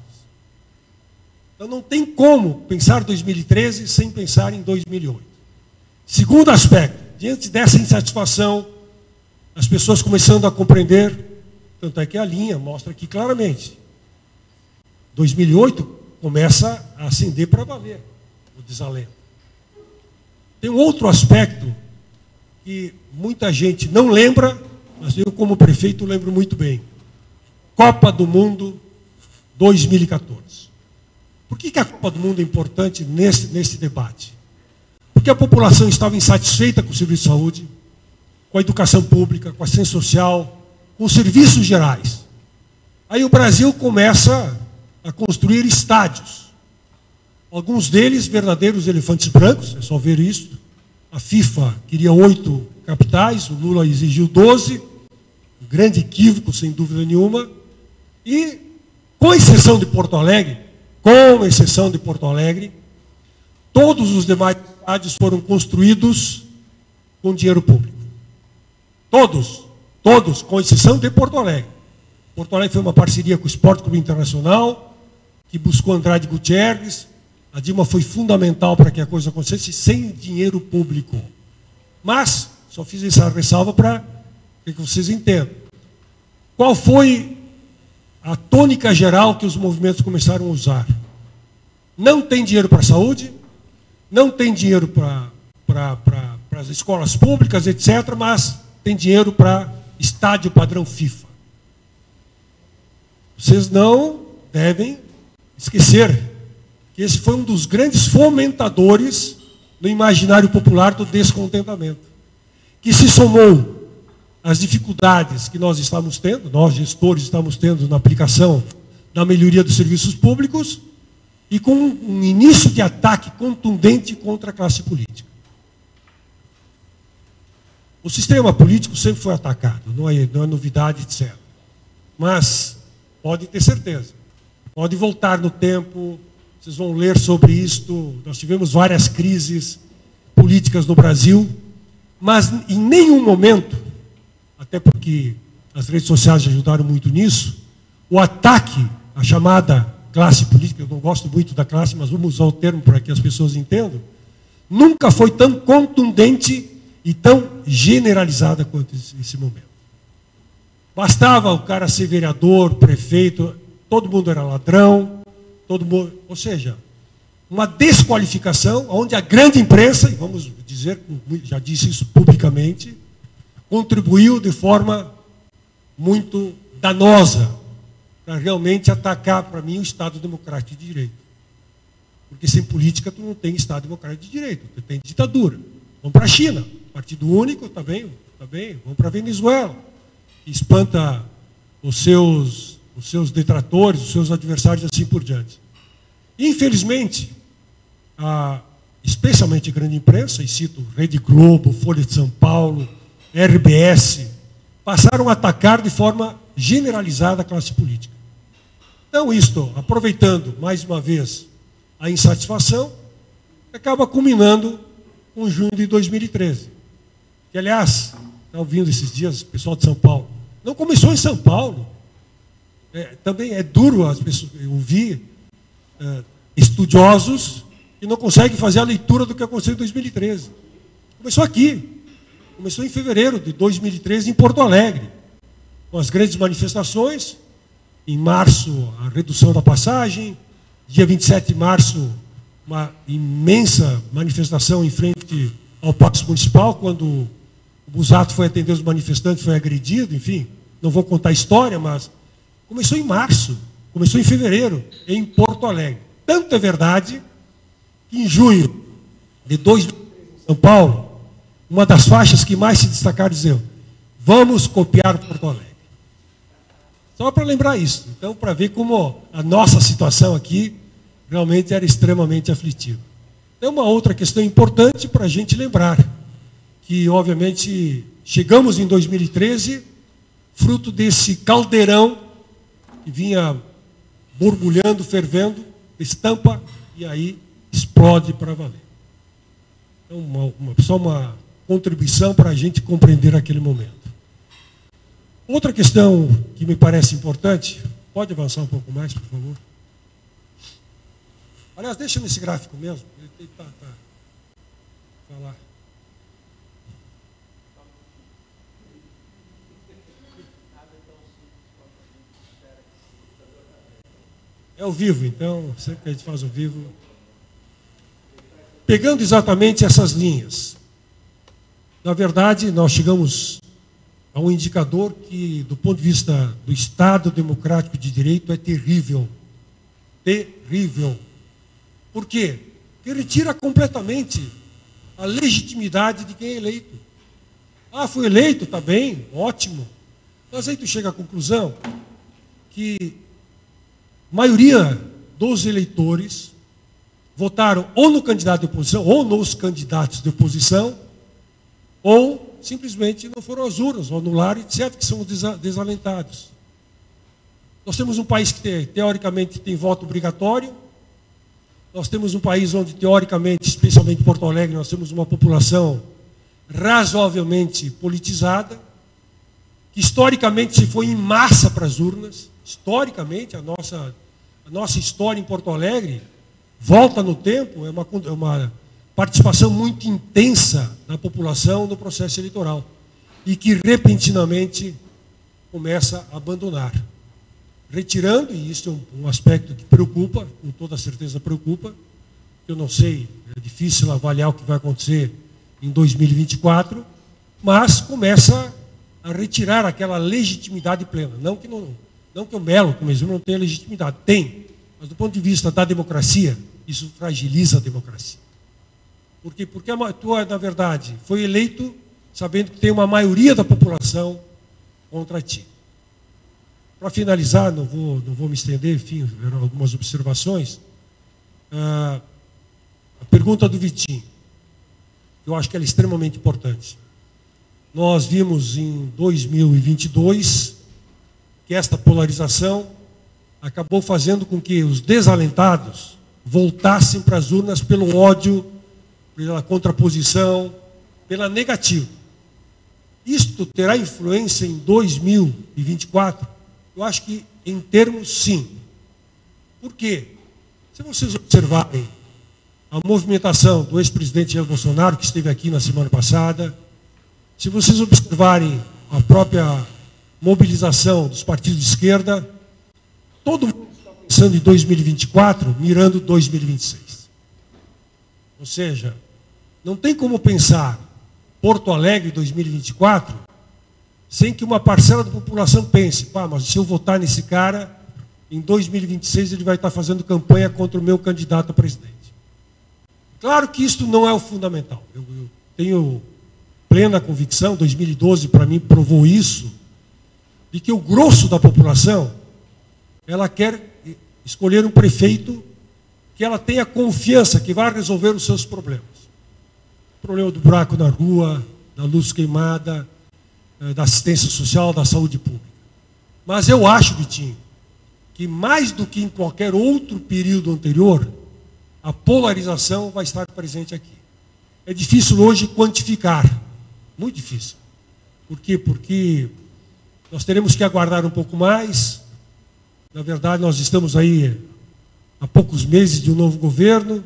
Então não tem como pensar 2013 sem pensar em 2008. Segundo aspecto, diante dessa insatisfação, as pessoas começando a compreender, tanto é que a linha mostra aqui claramente, 2008 começa a acender para valer o desalento. Tem um outro aspecto que muita gente não lembra, mas eu como prefeito lembro muito bem. Copa do Mundo 2014. Por que a Copa do Mundo é importante nesse debate? Porque a população estava insatisfeita com o serviço de saúde, com a educação pública, com a assistência social, com os serviços gerais. Aí o Brasil começa a construir estádios. Alguns deles verdadeiros elefantes brancos, é só ver isso. A FIFA queria 8 capitais, o Lula exigiu 12. Um grande equívoco, sem dúvida nenhuma. E, com exceção de Porto Alegre, todos os demais estádios foram construídos com dinheiro público. Todos, com exceção de Porto Alegre. Porto Alegre foi uma parceria com o Esporte Clube Internacional, que buscou Andrade Gutierrez. A Dilma foi fundamental para que a coisa acontecesse sem dinheiro público. Mas, só fiz essa ressalva para que vocês entendam. Qual foi a tônica geral que os movimentos começaram a usar? Não tem dinheiro para a saúde, não tem dinheiro para as escolas públicas, etc., mas tem dinheiro para estádio padrão FIFA. Vocês não devem esquecer que esse foi um dos grandes fomentadores no imaginário popular do descontentamento, que se somou às dificuldades que nós estamos tendo, nós gestores estamos tendo na aplicação da melhoria dos serviços públicos, e com um início de ataque contundente contra a classe política. O sistema político sempre foi atacado, não é novidade, etc. Mas pode ter certeza, pode voltar no tempo, vocês vão ler sobre isto, nós tivemos várias crises políticas no Brasil, mas em nenhum momento, até porque as redes sociais ajudaram muito nisso, o ataque à chamada classe política, eu não gosto muito da classe, mas vamos usar o termo para que as pessoas entendam, nunca foi tão contundente e tão generalizada quanto esse momento. Bastava o cara ser vereador, prefeito, todo mundo era ladrão, todo mundo, ou seja, uma desqualificação onde a grande imprensa, e vamos dizer, já disse isso publicamente, contribuiu de forma muito danosa para realmente atacar, para mim, o Estado Democrático de Direito. Porque sem política tu não tem Estado Democrático de Direito, tu tem ditadura. Vamos para a China, partido único, tá bem. Vamos para a Venezuela, que espanta os seus detratores, os seus adversários, assim por diante. Infelizmente, especialmente a grande imprensa, e cito Rede Globo, Folha de São Paulo, RBS, passaram a atacar de forma generalizada a classe política. Então, isto, aproveitando mais uma vez a insatisfação, acaba culminando com junho de 2013. Que, aliás, está ouvindo esses dias o pessoal de São Paulo. Não começou em São Paulo. Também é duro as pessoas ouvir estudiosos que não conseguem fazer a leitura do que aconteceu em 2013. Começou aqui. Começou em fevereiro de 2013 em Porto Alegre, com as grandes manifestações. Em março, a redução da passagem. Dia 27 de março, uma imensa manifestação em frente ao Paço Municipal, quando o Busato foi atender os manifestantes, foi agredido, enfim. Não vou contar a história, mas começou em março, começou em fevereiro, em Porto Alegre. Tanto é verdade que em junho de 2013, em São Paulo, uma das faixas que mais se destacaram dizendo: vamos copiar Porto Alegre. Só para lembrar isso. Então, para ver como a nossa situação aqui realmente era extremamente aflitiva. É uma outra questão importante para a gente lembrar, que obviamente chegamos em 2013, fruto desse caldeirão que vinha borbulhando, fervendo, estampa e aí explode para valer. Então, só uma contribuição para a gente compreender aquele momento. Outra questão que me parece importante, pode avançar um pouco mais, por favor? Aliás, deixa nesse gráfico mesmo. Ele tá lá. É ao vivo, então, sempre que a gente faz ao vivo. Pegando exatamente essas linhas. Na verdade, nós chegamos a um indicador que, do ponto de vista do Estado Democrático de Direito, é terrível. Terrível. Por quê? Porque retira completamente a legitimidade de quem é eleito. Ah, foi eleito, está bem, ótimo. Mas aí tu chega à conclusão que a maioria dos eleitores votaram ou no candidato de oposição, ou nos candidatos de oposição, ou simplesmente não foram às urnas, ou anularam, etc., que são desalentados. Nós temos um país que, teoricamente, tem voto obrigatório. Nós temos um país onde, teoricamente, especialmente em Porto Alegre, nós temos uma população razoavelmente politizada, que historicamente se foi em massa para as urnas. Historicamente, a nossa história em Porto Alegre volta no tempo, é uma participação muito intensa da população no processo eleitoral e que repentinamente começa a abandonar. Retirando, e isso é um aspecto que preocupa, com toda certeza preocupa, eu não sei, é difícil avaliar o que vai acontecer em 2024, mas começa a retirar aquela legitimidade plena. Não que o Melo, como exemplo, não tenha legitimidade. Tem, mas do ponto de vista da democracia, isso fragiliza a democracia. Por quê? Porque tu, na verdade, foi eleito sabendo que tem uma maioria da população contra ti. Para finalizar, não vou me estender, enfim, algumas observações. A pergunta do Vitinho, eu acho que ela é extremamente importante. Nós vimos em 2022 que esta polarização acabou fazendo com que os desalentados voltassem para as urnas pelo ódio, pela contraposição, pela negativa. Isto terá influência em 2024? Eu acho que, em termos, sim. Por quê? Se vocês observarem a movimentação do ex-presidente Jair Bolsonaro, que esteve aqui na semana passada, se vocês observarem a própria mobilização dos partidos de esquerda, todo mundo está pensando em 2024, mirando 2026. Ou seja, não tem como pensar Porto Alegre 2024 sem que uma parcela da população pense, pá, mas se eu votar nesse cara, em 2026 ele vai estar fazendo campanha contra o meu candidato a presidente. Claro que isso não é o fundamental. Eu tenho plena convicção, 2012 para mim provou isso, de que o grosso da população, ela quer escolher um prefeito que ela tenha confiança que vai resolver os seus problemas. O problema do buraco na rua, da luz queimada, da assistência social, da saúde pública. Mas eu acho, Vitinho, que mais do que em qualquer outro período anterior, a polarização vai estar presente aqui. É difícil hoje quantificar, muito difícil. Por quê? Porque nós teremos que aguardar um pouco mais. Na verdade, nós estamos aí há poucos meses de um novo governo,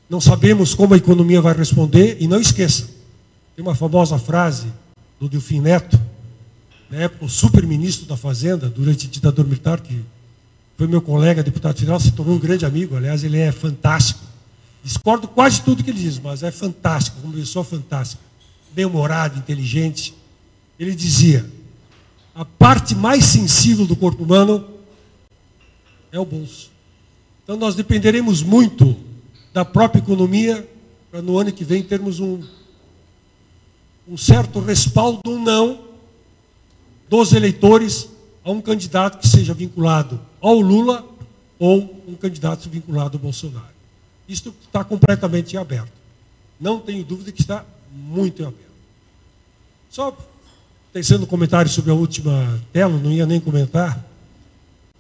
não sabemos como a economia vai responder, e não esqueça, tem uma famosa frase do Delfim Neto, na época o super-ministro da Fazenda, durante a ditadura militar, que foi meu colega, deputado federal, se tornou um grande amigo, aliás, ele é fantástico. Discordo quase tudo que ele diz, mas é fantástico, uma pessoa fantástica, bem-humorado, inteligente. Ele dizia, a parte mais sensível do corpo humano é o bolso. Então nós dependeremos muito da própria economia para no ano que vem termos um certo respaldo ou não dos eleitores a um candidato que seja vinculado ao Lula ou um candidato vinculado ao Bolsonaro. Isso está completamente em aberto. Não tenho dúvida que está muito em aberto. Só tecendo um comentário sobre a última tela, não ia nem comentar.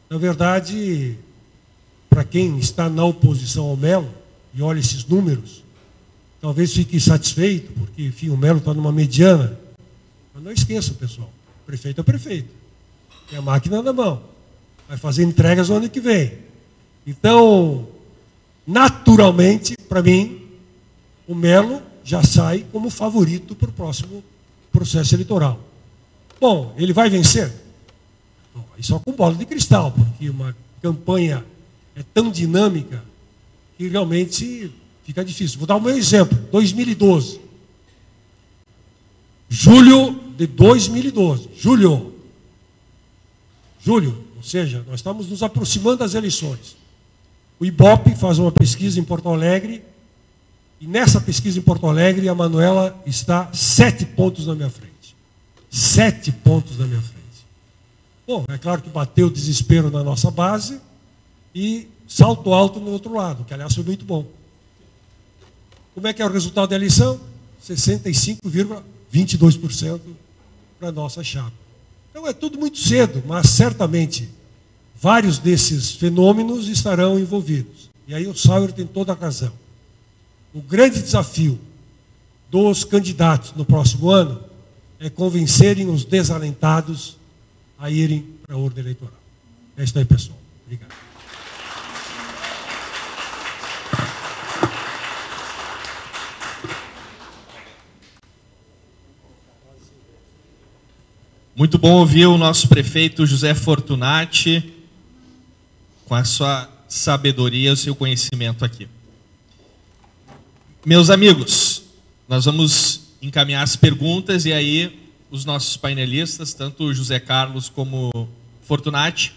Na verdade, para quem está na oposição ao Melo e olha esses números, talvez fique satisfeito, porque, enfim, o Melo está numa mediana. Mas não esqueça, pessoal, prefeito é prefeito. Tem a máquina na mão. Vai fazer entregas no ano que vem. Então, naturalmente, para mim, o Melo já sai como favorito para o próximo processo eleitoral. Bom, ele vai vencer? Bom, aí só com bola de cristal, porque uma campanha é tão dinâmica que realmente fica difícil. Vou dar o meu exemplo. 2012. Julho de 2012. Julho, ou seja, nós estamos nos aproximando das eleições. O Ibope faz uma pesquisa em Porto Alegre, e nessa pesquisa em Porto Alegre, a Manuela está 7 pontos na minha frente. 7 pontos na minha frente. Bom, é claro que bateu o desespero na nossa base e salto alto no outro lado, que aliás foi muito bom. Como é que é o resultado da eleição? 65,22% para a nossa chapa. Então é tudo muito cedo, mas certamente vários desses fenômenos estarão envolvidos. E aí o Sauer tem toda a razão. O grande desafio dos candidatos no próximo ano é convencerem os desalentados a irem para a urna eleitoral. É isso aí, pessoal. Obrigado. Muito bom ouvir o nosso prefeito José Fortunati com a sua sabedoria, o seu conhecimento aqui. Meus amigos, nós vamos encaminhar as perguntas e aí os nossos painelistas, tanto o José Carlos como o Fortunati,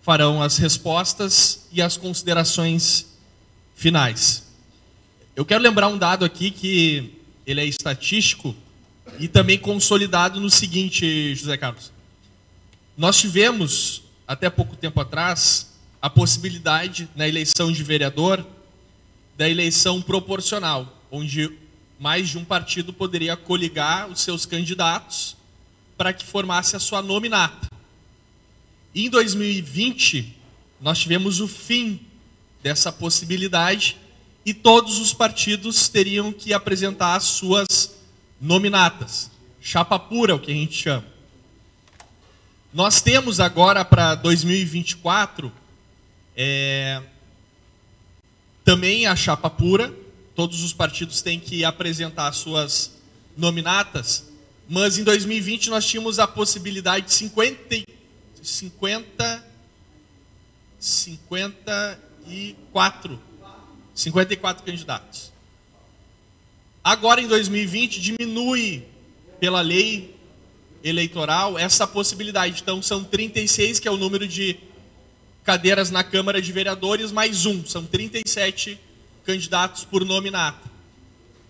farão as respostas e as considerações finais. Eu quero lembrar um dado aqui que ele é estatístico e também consolidado no seguinte, José Carlos. Nós tivemos, até pouco tempo atrás, a possibilidade, na eleição de vereador, da eleição proporcional, onde mais de um partido poderia coligar os seus candidatos para que formasse a sua nominata. E em 2020, nós tivemos o fim dessa possibilidade e todos os partidos teriam que apresentar as suas nominatas. Chapa pura, o que a gente chama. Nós temos agora para 2024 também a chapa pura. Todos os partidos têm que apresentar as suas nominatas, mas em 2020 nós tínhamos a possibilidade de 54 candidatos. Agora, em 2020, diminui pela lei eleitoral essa possibilidade. Então, são 36, que é o número de cadeiras na Câmara de Vereadores, mais um. São 37 candidatos por nominata.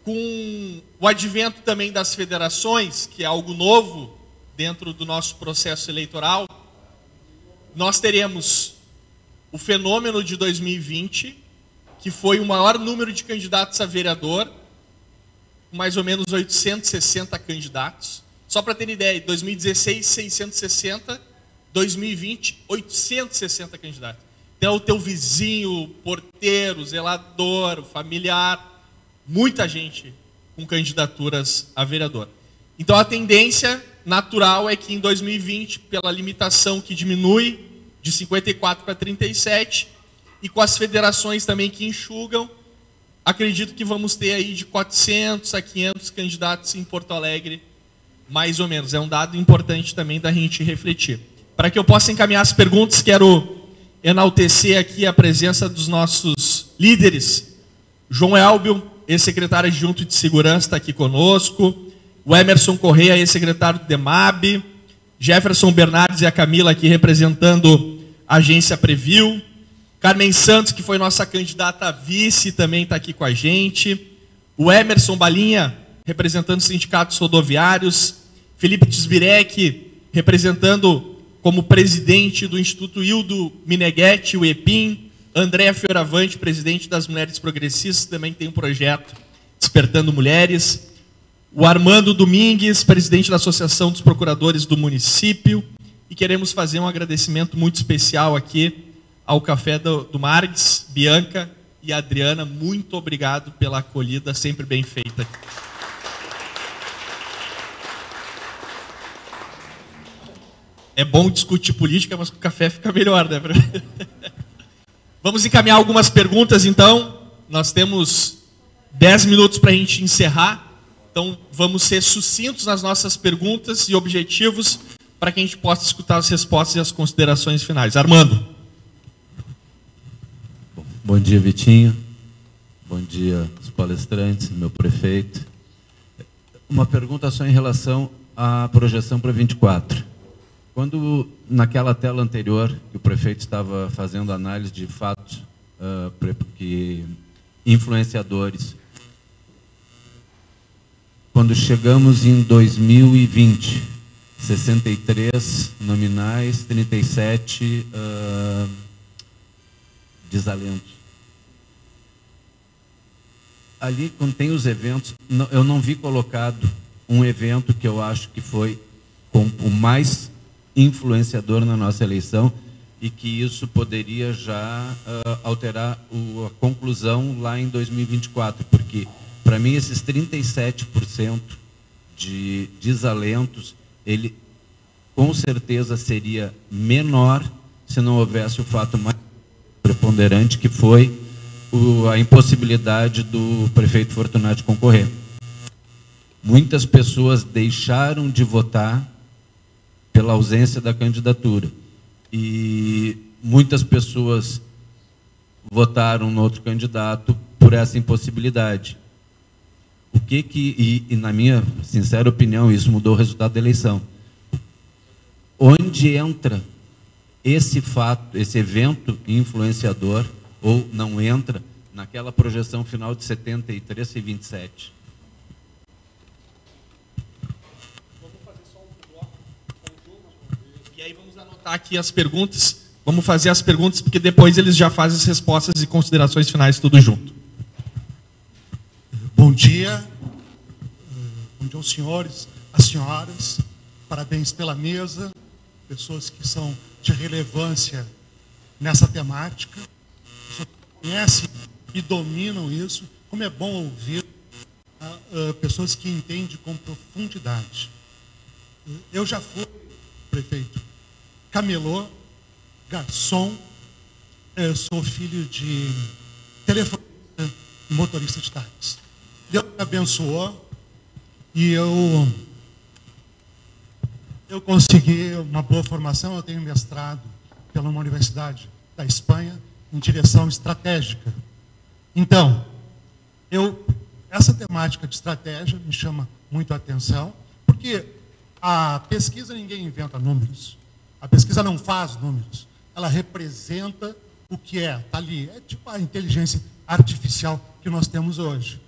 Com o advento também das federações, que é algo novo dentro do nosso processo eleitoral, nós teremos o fenômeno de 2020, que foi o maior número de candidatos a vereador, com mais ou menos 860 candidatos. Só para ter ideia, 2016, 660, 2020, 860 candidatos. Então, o teu vizinho, porteiro, zelador, familiar, muita gente com candidaturas a vereador. Então, a tendência natural é que em 2020, pela limitação que diminui de 54 para 37, e com as federações também que enxugam, acredito que vamos ter aí de 400 a 500 candidatos em Porto Alegre, mais ou menos. É um dado importante também da gente refletir. Para que eu possa encaminhar as perguntas, quero enaltecer aqui a presença dos nossos líderes. João Elbio, ex-secretário adjunto de Segurança, está aqui conosco. O Emerson Correia, ex-secretário do DEMAB. Jefferson Bernardes e a Camila aqui representando a agência Previl. Carmen Santos, que foi nossa candidata a vice, também está aqui com a gente. O Emerson Balinha, representando os sindicatos rodoviários. Felipe Tisbirek, representando como presidente do Instituto Hildo Meneghetti, o EPIM. Andréa Fioravante, presidente das Mulheres Progressistas, também tem um projeto Despertando Mulheres. O Armando Domingues, presidente da Associação dos Procuradores do município. E queremos fazer um agradecimento muito especial aqui ao Café do Marques, Bianca e Adriana. Muito obrigado pela acolhida, sempre bem feita. É bom discutir política, mas com o café fica melhor, né? Vamos encaminhar algumas perguntas, então. Nós temos 10 minutos para a gente encerrar. Então, vamos ser sucintos nas nossas perguntas e objetivos para que a gente possa escutar as respostas e as considerações finais. Armando. Bom dia, Vitinho. Bom dia, os palestrantes, meu prefeito. Uma pergunta só em relação à projeção para 24. Quando, naquela tela anterior, que o prefeito estava fazendo análise de fatos que influenciadores, quando chegamos em 2020, 63 nominais, 37 desalentos. Ali, quando tem os eventos, eu não vi colocado um evento que eu acho que foi o mais influenciador na nossa eleição e que isso poderia já alterar a conclusão lá em 2024, porque, para mim, esses 37% de desalentos, ele com certeza seria menor se não houvesse o fato mais preponderante, que foi a impossibilidade do prefeito Fortunato de concorrer. Muitas pessoas deixaram de votar pela ausência da candidatura. E muitas pessoas votaram no outro candidato por essa impossibilidade. E na minha sincera opinião, isso mudou o resultado da eleição. Onde entra esse fato, esse evento influenciador, ou não entra naquela projeção final de 73 e 27? Vamos fazer só um bloco conjunto. E aí vamos anotar aqui as perguntas. Vamos fazer as perguntas, porque depois eles já fazem as respostas e considerações finais tudo junto. Bom dia. Bom dia aos senhores, às senhoras. Parabéns pela mesa. Pessoas que são de relevância nessa temática. Conhecem e dominam isso, como é bom ouvir pessoas que entendem com profundidade. Eu já fui prefeito camelô, garçom, sou filho de telefonista e motorista de táxi. Deus me abençoou e eu consegui uma boa formação. Eu tenho mestrado pela uma universidade da Espanha, em direção estratégica. Então, essa temática de estratégia me chama muito a atenção, porque a pesquisa, ninguém inventa números. A pesquisa não faz números. Ela representa o que está ali. É tipo a inteligência artificial que nós temos hoje.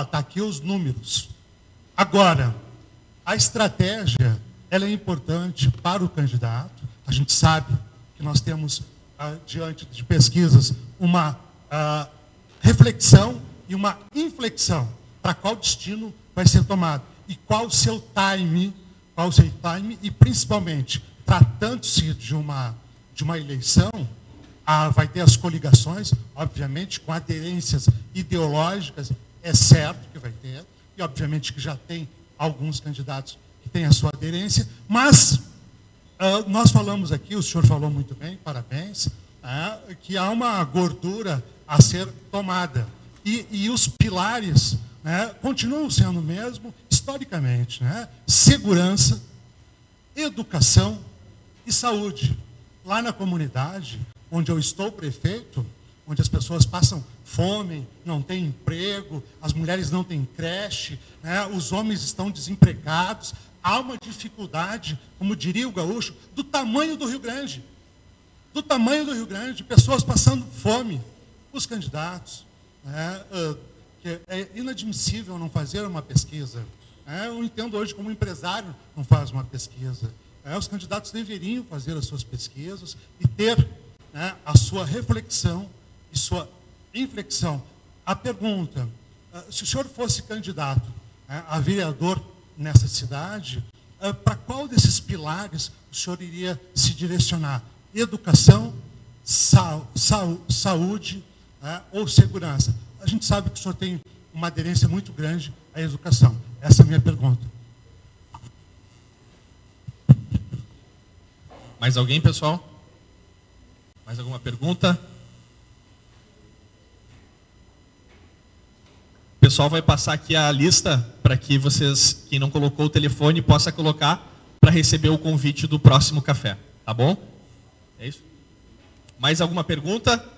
Está aqui os números. Agora, a estratégia, ela é importante para o candidato. A gente sabe que nós temos diante de pesquisas, uma reflexão e uma inflexão para qual destino vai ser tomado e qual o seu time, e principalmente, tratando-se de uma eleição, vai ter as coligações, obviamente, com aderências ideológicas, é certo que vai ter, e obviamente que já tem alguns candidatos que têm a sua aderência, mas nós falamos aqui, o senhor falou muito bem, parabéns, que há uma gordura a ser tomada. E os pilares continuam sendo o mesmo, historicamente. Segurança, educação e saúde. Lá na comunidade, onde eu estou prefeito, onde as pessoas passam fome, não têm emprego, as mulheres não têm creche, os homens estão desempregados, há uma dificuldade, como diria o gaúcho, do tamanho do Rio Grande. Do tamanho do Rio Grande, pessoas passando fome. Os candidatos, que é inadmissível não fazer uma pesquisa. Eu entendo hoje como empresário não faz uma pesquisa. Os candidatos deveriam fazer as suas pesquisas e ter a sua reflexão e sua inflexão. A pergunta, se o senhor fosse candidato a vereador nessa cidade, para qual desses pilares o senhor iria se direcionar? Educação, saúde ou segurança? A gente sabe que o senhor tem uma aderência muito grande à educação. Essa é a minha pergunta. Mais alguém, pessoal? Mais alguma pergunta? O pessoal vai passar aqui a lista para que vocês, quem não colocou o telefone, possa colocar para receber o convite do próximo café. Tá bom? É isso? Mais alguma pergunta?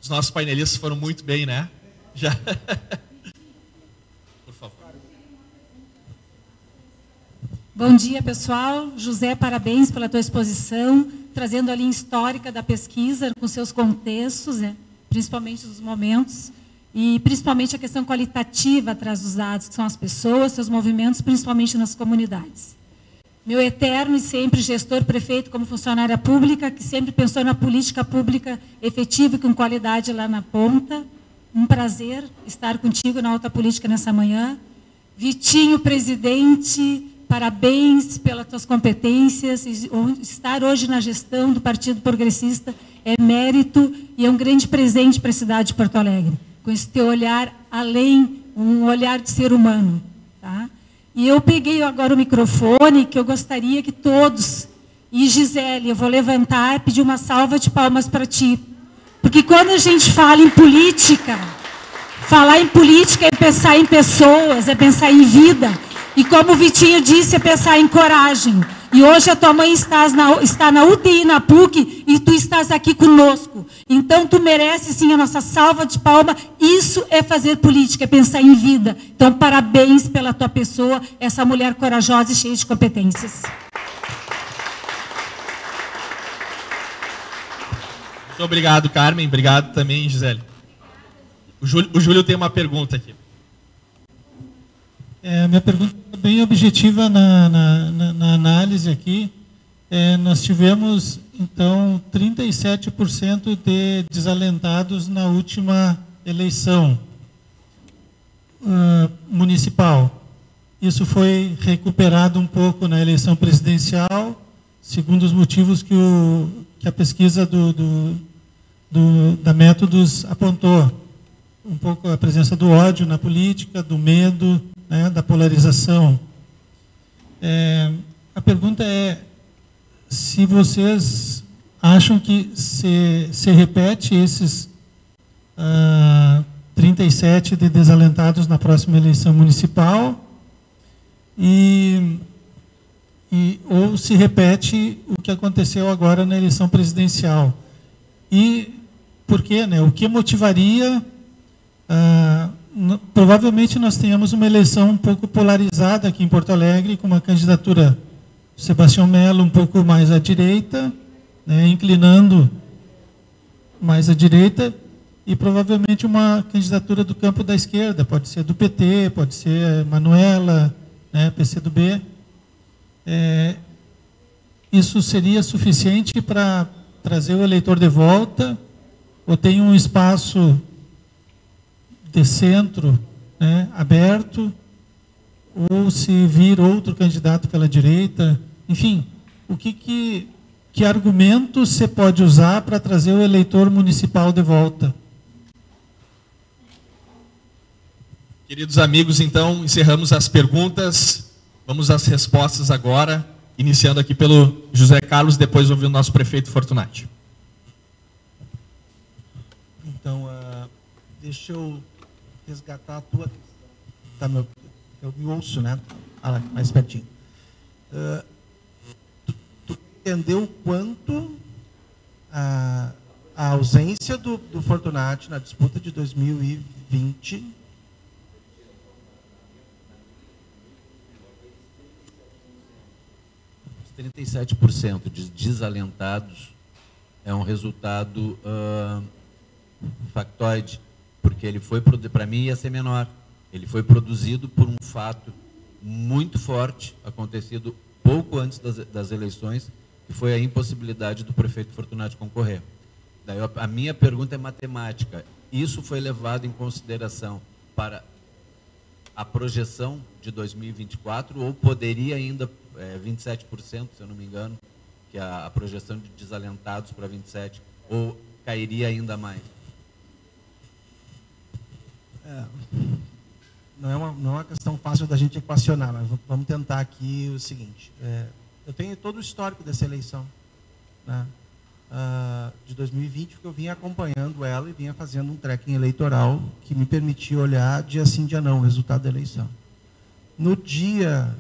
Os nossos painelistas foram muito bem, né? Já. Por favor. Bom dia, pessoal. José, parabéns pela tua exposição, trazendo a linha histórica da pesquisa, com seus contextos, principalmente os momentos, e principalmente a questão qualitativa atrás dos dados, que são as pessoas, seus movimentos, principalmente nas comunidades. meu eterno e sempre gestor prefeito como funcionária pública, que sempre pensou na política pública efetiva e com qualidade lá na ponta. Um prazer estar contigo na Alta Política nessa manhã. Vitinho, presidente, parabéns pelas tuas competências. Estar hoje na gestão do Partido Progressista é mérito e é um grande presente para a cidade de Porto Alegre, com esse teu olhar além, um olhar de ser humano. Tá? E eu peguei agora o microfone, que eu gostaria que todos, e Gisele, eu vou levantar e pedir uma salva de palmas para ti. Porque quando a gente fala em política, falar em política é pensar em pessoas, é pensar em vida. E como o Vitinho disse, é pensar em coragem. E hoje a tua mãe está na UTI, na PUC, e tu estás aqui conosco. Então, tu mereces, sim, a nossa salva de palma. Isso é fazer política, é pensar em vida. Então, parabéns pela tua pessoa, essa mulher corajosa e cheia de competências. Muito obrigado, Carmen. Obrigado também, Gisele. O Júlio tem uma pergunta aqui. Minha pergunta é bem objetiva na análise aqui. Nós tivemos, então, 37% de desalentados na última eleição municipal. Isso foi recuperado um pouco na eleição presidencial, segundo os motivos que a pesquisa da Métodos apontou. Um pouco a presença do ódio na política, do medo, né, da polarização. A pergunta é se vocês acham que se repete esses 37 de desalentados na próxima eleição municipal ou se repete o que aconteceu agora na eleição presidencial. E por quê? Né? O que motivaria... provavelmente nós tenhamos uma eleição um pouco polarizada aqui em Porto Alegre, com uma candidatura do Sebastião Mello um pouco mais à direita, né, inclinando mais à direita, e provavelmente uma candidatura do campo da esquerda, pode ser do PT, pode ser Manuela, né, PCdoB. Isso seria suficiente para trazer o eleitor de volta, ou tem um espaço de centro, né, aberto, ou se vir outro candidato pela direita, enfim, que argumento você pode usar para trazer o eleitor municipal de volta? Queridos amigos, então, encerramos as perguntas, vamos às respostas agora, iniciando aqui pelo José Carlos, depois ouvir o nosso prefeito Fortunati. Então, deixa eu resgatar a tua questão. Eu me ouço, né? Mais pertinho. Tu entendeu o quanto a ausência do Fortunati na disputa de 2020 37% de desalentados é um resultado factoide, porque ele foi, para mim ia ser menor, ele foi produzido por um fato muito forte, acontecido pouco antes das eleições, que foi a impossibilidade do prefeito Fortunati concorrer. Daí a minha pergunta é matemática, isso foi levado em consideração para a projeção de 2024, ou poderia ainda, 27%, se eu não me engano, que é a projeção de desalentados para 27%, ou cairia ainda mais? Não é uma questão fácil da gente equacionar, mas vamos tentar aqui o seguinte. Eu tenho todo o histórico dessa eleição, né, de 2020, porque eu vinha acompanhando ela e vinha fazendo um tracking eleitoral que me permitia olhar dia sim, dia não, o resultado da eleição. No dia,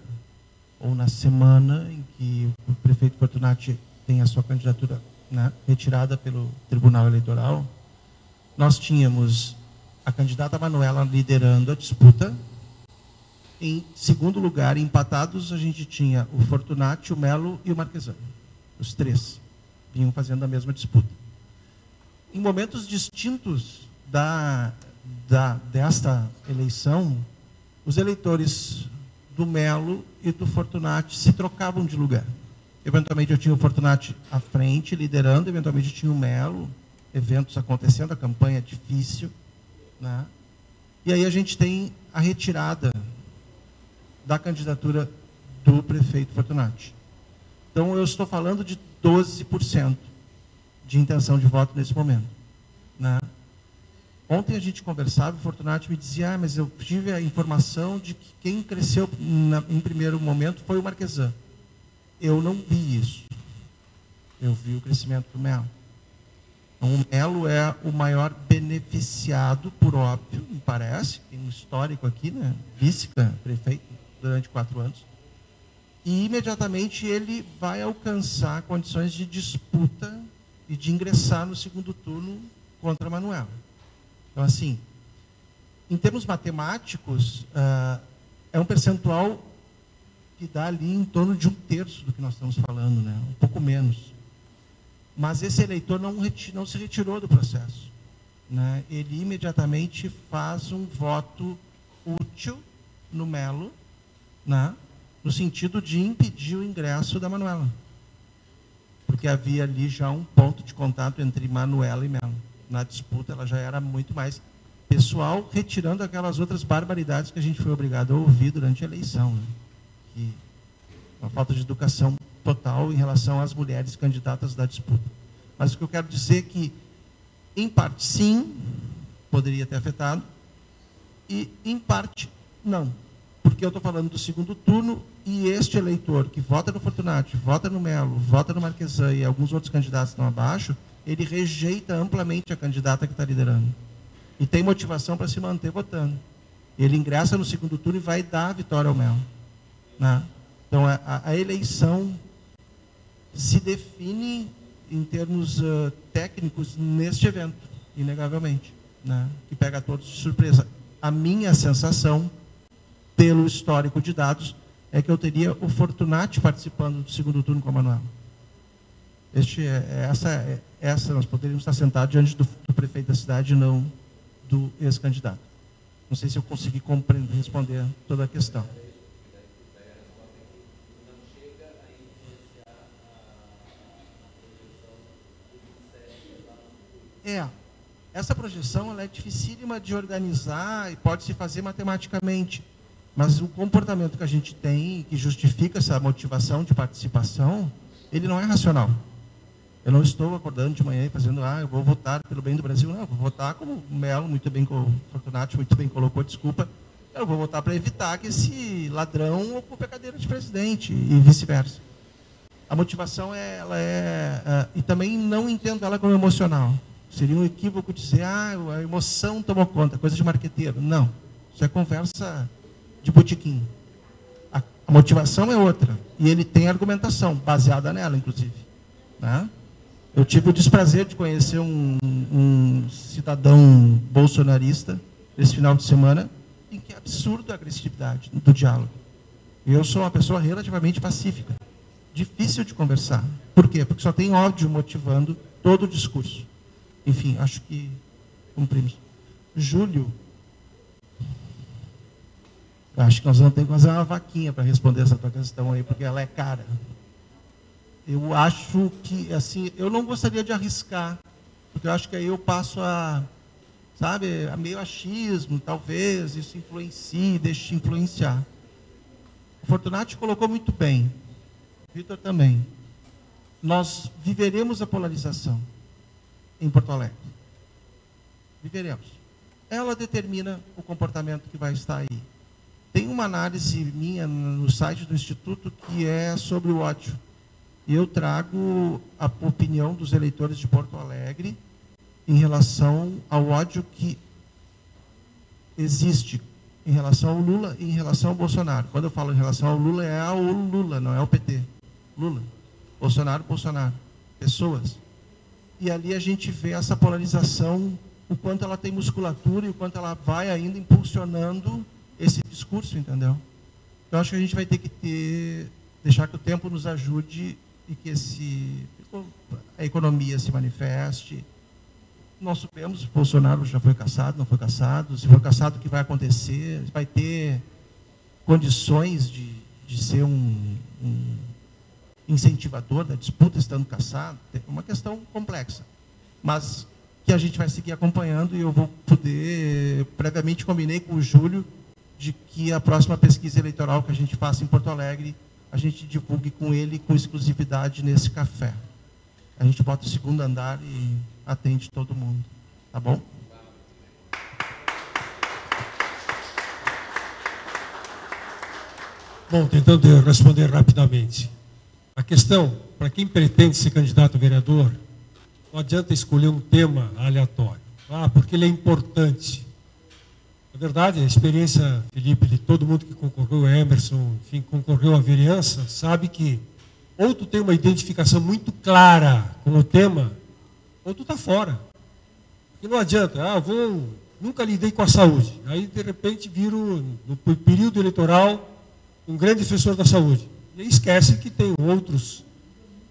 ou na semana, em que o prefeito Fortunati tem a sua candidatura, né, retirada pelo Tribunal Eleitoral, nós tínhamos a candidata Manuela liderando a disputa. Em segundo lugar, empatados, a gente tinha o Fortunati, o Mello e o Marquesani. Os três vinham fazendo a mesma disputa. Em momentos distintos desta eleição, os eleitores do Melo e do Fortunati se trocavam de lugar. Eventualmente eu tinha o Fortunati à frente, liderando, eventualmente tinha o Melo, eventos acontecendo, a campanha difícil, né? E aí a gente tem a retirada da candidatura do prefeito Fortunati. Então eu estou falando de 12% de intenção de voto nesse momento, né? Ontem a gente conversava, o Fortunati me dizia, mas eu tive a informação de que quem cresceu em primeiro momento foi o Marquesan. Eu não vi isso. Eu vi o crescimento do Melo. Então, o Melo é o maior beneficiado, por óbvio, me parece, tem um histórico aqui, né? Vice-prefeito durante 4 anos. E imediatamente ele vai alcançar condições de disputa e de ingressar no segundo turno contra a Manuela. Então, assim, em termos matemáticos, é um percentual que dá ali em torno de 1/3 do que nós estamos falando, né? Um pouco menos. Mas esse eleitor não se retirou do processo, né? Ele imediatamente faz um voto útil no Melo, né? No sentido de impedir o ingresso da Manuela. Porque havia ali já um ponto de contato entre Manuela e Melo. Na disputa ela já era muito mais pessoal, retirando aquelas outras barbaridades que a gente foi obrigado a ouvir durante a eleição, né? Que uma falta de educação total em relação às mulheres candidatas da disputa. Mas o que eu quero dizer é que, em parte, sim, poderia ter afetado, e, em parte, não. Porque eu estou falando do segundo turno, e este eleitor que vota no Fortunati, vota no Melo, vota no Marquesan e alguns outros candidatos que estão abaixo, ele rejeita amplamente a candidata que está liderando. E tem motivação para se manter votando. Ele ingressa no segundo turno e vai dar a vitória ao Melo, né? Então, a eleição se define em termos técnicos neste evento, inegavelmente, né? Que pega todos de surpresa. A minha sensação, pelo histórico de dados, é que eu teria o Fortunati participando do segundo turno com a Manuela. Essa nós poderíamos estar sentados diante do prefeito da cidade, não do ex-candidato. Não sei se eu consegui responder toda a questão. Essa projeção ela é dificílima de organizar e pode se fazer matematicamente, mas o comportamento que a gente tem, que justifica essa motivação de participação, ele não é racional. Eu não estou acordando de manhã e fazendo, eu vou votar pelo bem do Brasil. Não, eu vou votar como o Melo, muito bem, o Fortunati muito bem colocou, desculpa, eu vou votar para evitar que esse ladrão ocupe a cadeira de presidente e vice-versa. A motivação, e também não entendo ela como emocional. Seria um equívoco dizer, a emoção tomou conta, coisa de marqueteiro. Não, isso é conversa de botequim. A motivação é outra, e ele tem argumentação, baseada nela, inclusive, né? Eu tive o desprazer de conhecer um cidadão bolsonarista esse final de semana, em que é absurdo a agressividade do diálogo. Eu sou uma pessoa relativamente pacífica, difícil de conversar. Por quê? Porque só tem ódio motivando todo o discurso. Enfim, acho que cumprimos. Júlio, acho que nós vamos ter que fazer uma vaquinha para responder essa tua questão aí, porque ela é cara. Eu acho que, assim, eu não gostaria de arriscar, porque eu acho que aí eu passo a meio achismo, talvez, isso influencie, deixe influenciar. O Fortunati colocou muito bem, o Vitor também. Nós viveremos a polarização em Porto Alegre. Viveremos. Ela determina o comportamento que vai estar aí. Tem uma análise minha no site do Instituto que é sobre o ódio. E eu trago a opinião dos eleitores de Porto Alegre em relação ao ódio que existe em relação ao Lula e em relação ao Bolsonaro. Quando eu falo em relação ao Lula, é ao Lula, não é ao PT. Lula. Bolsonaro, Bolsonaro. Pessoas. E ali a gente vê essa polarização, o quanto ela tem musculatura e o quanto ela vai ainda impulsionando esse discurso, entendeu? Então, acho que a gente vai ter que deixar que o tempo nos ajude e que a economia se manifeste. Nós sabemos se Bolsonaro já foi cassado, não foi cassado, se for cassado, o que vai acontecer? Vai ter condições de ser um incentivador da disputa estando cassado, é uma questão complexa. Mas que a gente vai seguir acompanhando e eu vou poder, previamente combinei com o Júlio, de que a próxima pesquisa eleitoral que a gente faça em Porto Alegre, a gente divulgue com ele com exclusividade nesse café. A gente bota o segundo andar e atende todo mundo. Tá bom? Bom, tentando responder rapidamente. A questão, para quem pretende ser candidato a vereador, não adianta escolher um tema aleatório. Porque ele é importante. Na verdade, a experiência, Felipe, de todo mundo que concorreu, Emerson, enfim, concorreu à vereança, sabe que ou tu tem uma identificação muito clara com o tema, ou tu está fora. Porque não adianta, nunca lidei com a saúde. Aí, de repente, viro, no período eleitoral, um grande defensor da saúde. E aí esquece que tem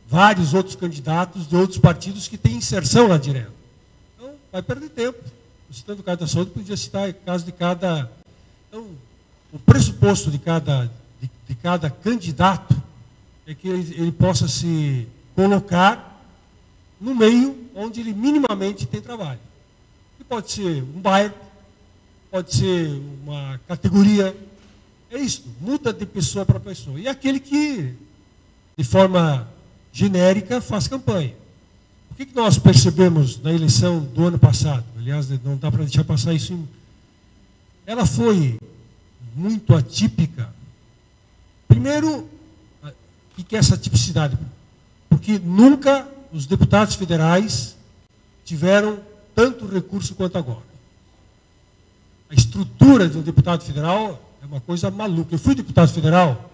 vários outros candidatos de outros partidos que têm inserção lá direto. Então, vai perder tempo. Citando o caso da saúde, podia citar o caso de cada... Então, o pressuposto de cada candidato é que ele possa se colocar no meio onde ele minimamente tem trabalho. E pode ser um bairro, pode ser uma categoria. É isso, muda de pessoa para pessoa. E aquele que, de forma genérica, faz campanha. O que nós percebemos na eleição do ano passado? Aliás, não dá para deixar passar isso. Ela foi muito atípica. Primeiro, o que é essa tipicidade? Porque nunca os deputados federais tiveram tanto recurso quanto agora. A estrutura de um deputado federal é uma coisa maluca. Eu fui deputado federal,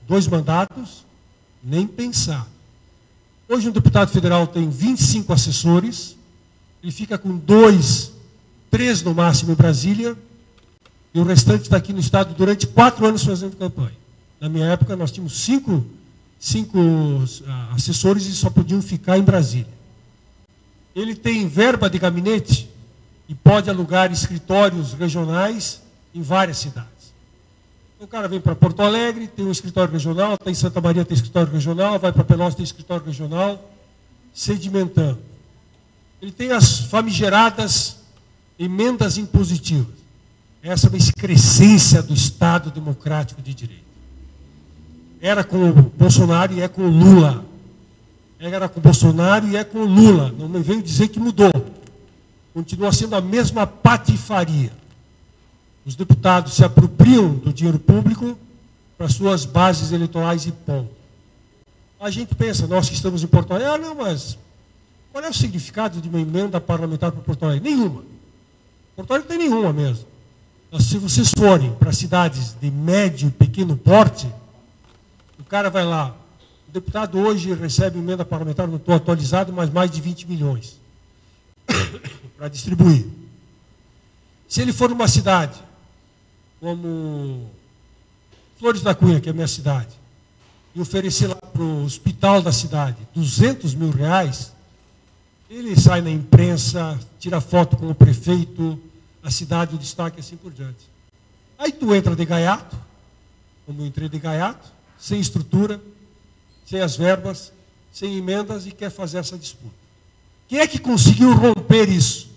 2 mandatos, nem pensar. Hoje um deputado federal tem 25 assessores, ele fica com 2, 3 no máximo em Brasília, e o restante está aqui no estado durante 4 anos fazendo campanha. Na minha época nós tínhamos 5 assessores e só podiam ficar em Brasília. Ele tem verba de gabinete e pode alugar escritórios regionais em várias cidades. O cara vem para Porto Alegre, tem um escritório regional, está em Santa Maria, tem escritório regional, vai para Pelotas, tem escritório regional, sedimentando. Ele tem as famigeradas emendas impositivas. Essa é uma excrescência do Estado Democrático de Direito. Era com o Bolsonaro e é com o Lula. Era com o Bolsonaro e é com o Lula. Não me veio dizer que mudou. Continua sendo a mesma patifaria. Os deputados se apropriam do dinheiro público para suas bases eleitorais e ponto. A gente pensa, nós que estamos em Porto Alegre, não, mas qual é o significado de uma emenda parlamentar para Porto Alegre? Nenhuma. Porto Alegre não tem nenhuma mesmo. Mas, se vocês forem para cidades de médio e pequeno porte, o cara vai lá, o deputado hoje recebe emenda parlamentar, não estou atualizado, mas mais de 20 milhões para distribuir. Se ele for numa cidade como Flores da Cunha, que é a minha cidade, e oferecer lá para o hospital da cidade 200 mil reais, ele sai na imprensa, tira foto com o prefeito, a cidade, o destaque, assim por diante. Aí tu entra de gaiato, como eu entrei de gaiato, sem estrutura, sem as verbas, sem emendas, e quer fazer essa disputa. Quem é que conseguiu romper isso?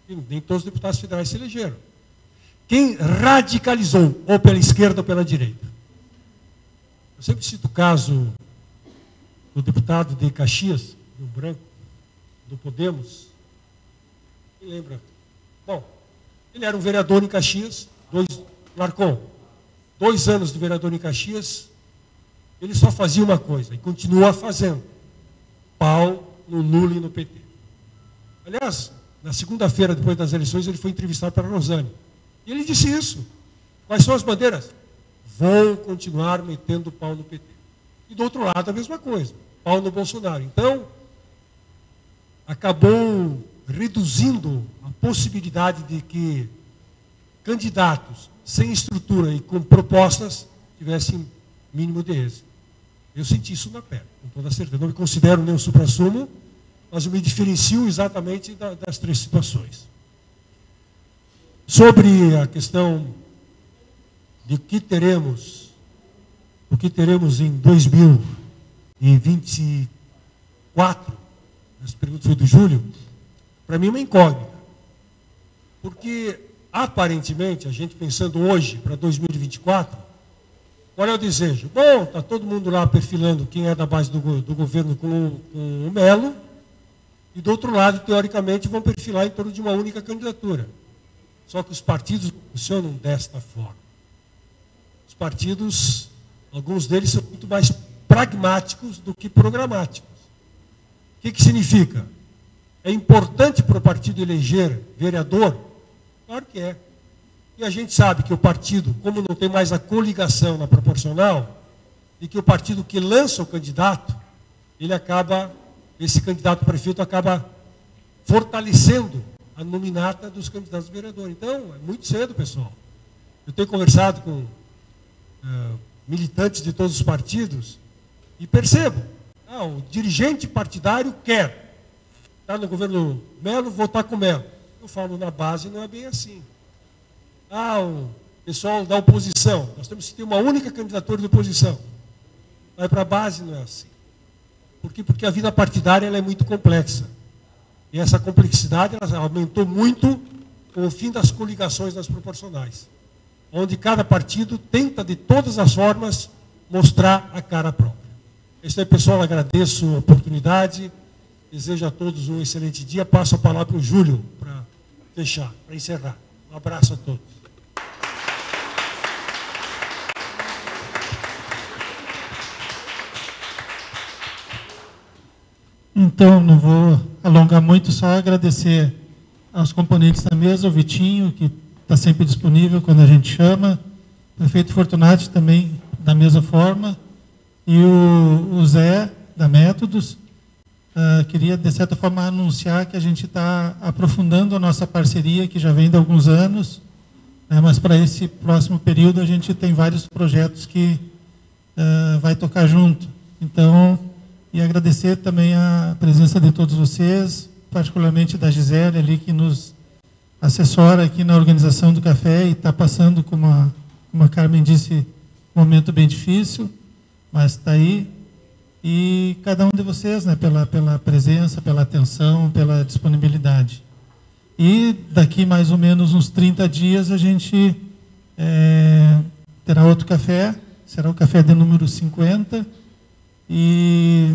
Nem todos os deputados federais se elegeram. Quem radicalizou, ou pela esquerda ou pela direita? Eu sempre cito o caso do deputado de Caxias, do Branco, do Podemos. Quem lembra? Bom, ele era um vereador em Caxias, Marcon, 2 anos de vereador em Caxias, ele só fazia uma coisa, e continua fazendo: pau no Lula e no PT. Aliás, na segunda-feira, depois das eleições, ele foi entrevistado pela Rosane. E ele disse isso. Quais são as bandeiras? Vou continuar metendo pau no PT. E do outro lado, a mesma coisa. Pau no Bolsonaro. Então, acabou reduzindo a possibilidade de que candidatos sem estrutura e com propostas tivessem mínimo de êxito. Eu senti isso na pele, com toda certeza. Não me considero nem o suprassumo, mas eu me diferencio exatamente das 3 situações. Sobre a questão de o que teremos em 2024, essa pergunta foi do Júlio, para mim é uma incógnita. Porque, aparentemente, a gente pensando hoje para 2024, qual é o desejo? Bom, está todo mundo lá perfilando quem é da base do governo com o Melo, e do outro lado, teoricamente, vão perfilar em torno de uma única candidatura. Só que os partidos não funcionam desta forma. Os partidos, alguns deles são muito mais pragmáticos do que programáticos. O que significa? É importante para o partido eleger vereador? Claro que é. E a gente sabe que o partido, como não tem mais a coligação na proporcional, e que o partido que lança o candidato, esse candidato prefeito acaba fortalecendo a nominata dos candidatos a vereador. Então, é muito cedo, pessoal. Eu tenho conversado com militantes de todos os partidos e percebo, o dirigente partidário quer estar no governo Melo, votar com Melo. Eu falo, na base não é bem assim. O pessoal da oposição, nós temos que ter uma única candidatura de oposição. Vai para a base, não é assim. Por quê? Porque a vida partidária ela é muito complexa. E essa complexidade ela aumentou muito com o fim das coligações nas proporcionais, onde cada partido tenta, de todas as formas, mostrar a cara própria. Isso aí, pessoal, agradeço a oportunidade, desejo a todos um excelente dia. Passo a palavra para o Júlio, para fechar, para encerrar. Um abraço a todos. Então, não vou alongar muito, só agradecer aos componentes da mesa, o Vitinho, que está sempre disponível quando a gente chama, o prefeito Fortunati também da mesma forma, e o Zé, da Métodos. Queria, de certa forma, anunciar que a gente está aprofundando a nossa parceria, que já vem de alguns anos, né, mas para esse próximo período a gente tem vários projetos que vai tocar junto. Então, e agradecer também a presença de todos vocês, particularmente da Gisele ali, que nos assessora aqui na organização do café e está passando, como a Carmen disse, um momento bem difícil, mas está aí. E cada um de vocês, né, pela presença, pela atenção, pela disponibilidade. E daqui mais ou menos uns 30 dias a gente terá outro café, será o café de número 50, e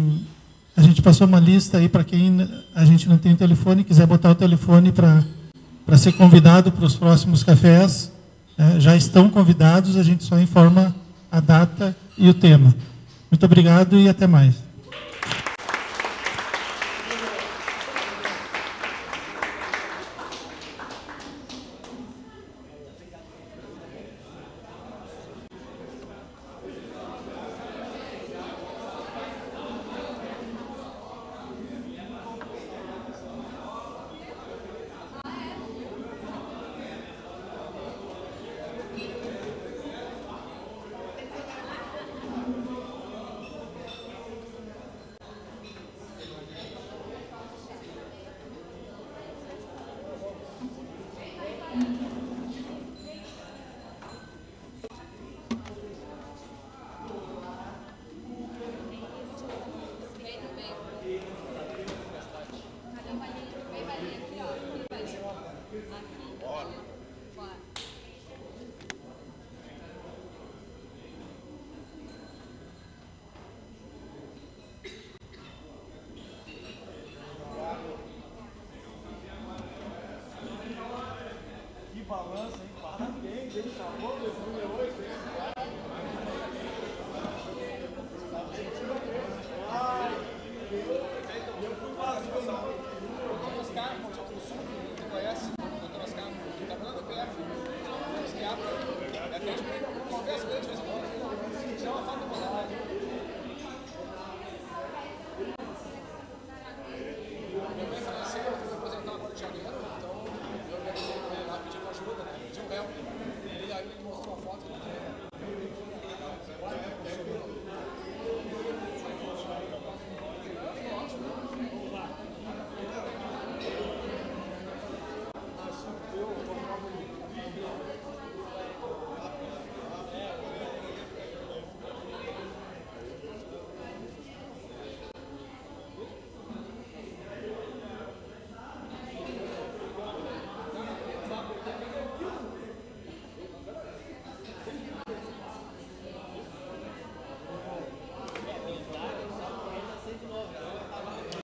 a gente passou uma lista aí para quem a gente não tem o telefone, quiser botar o telefone para ser convidado para os próximos cafés, já estão convidados, a gente só informa a data e o tema. Muito obrigado e até mais.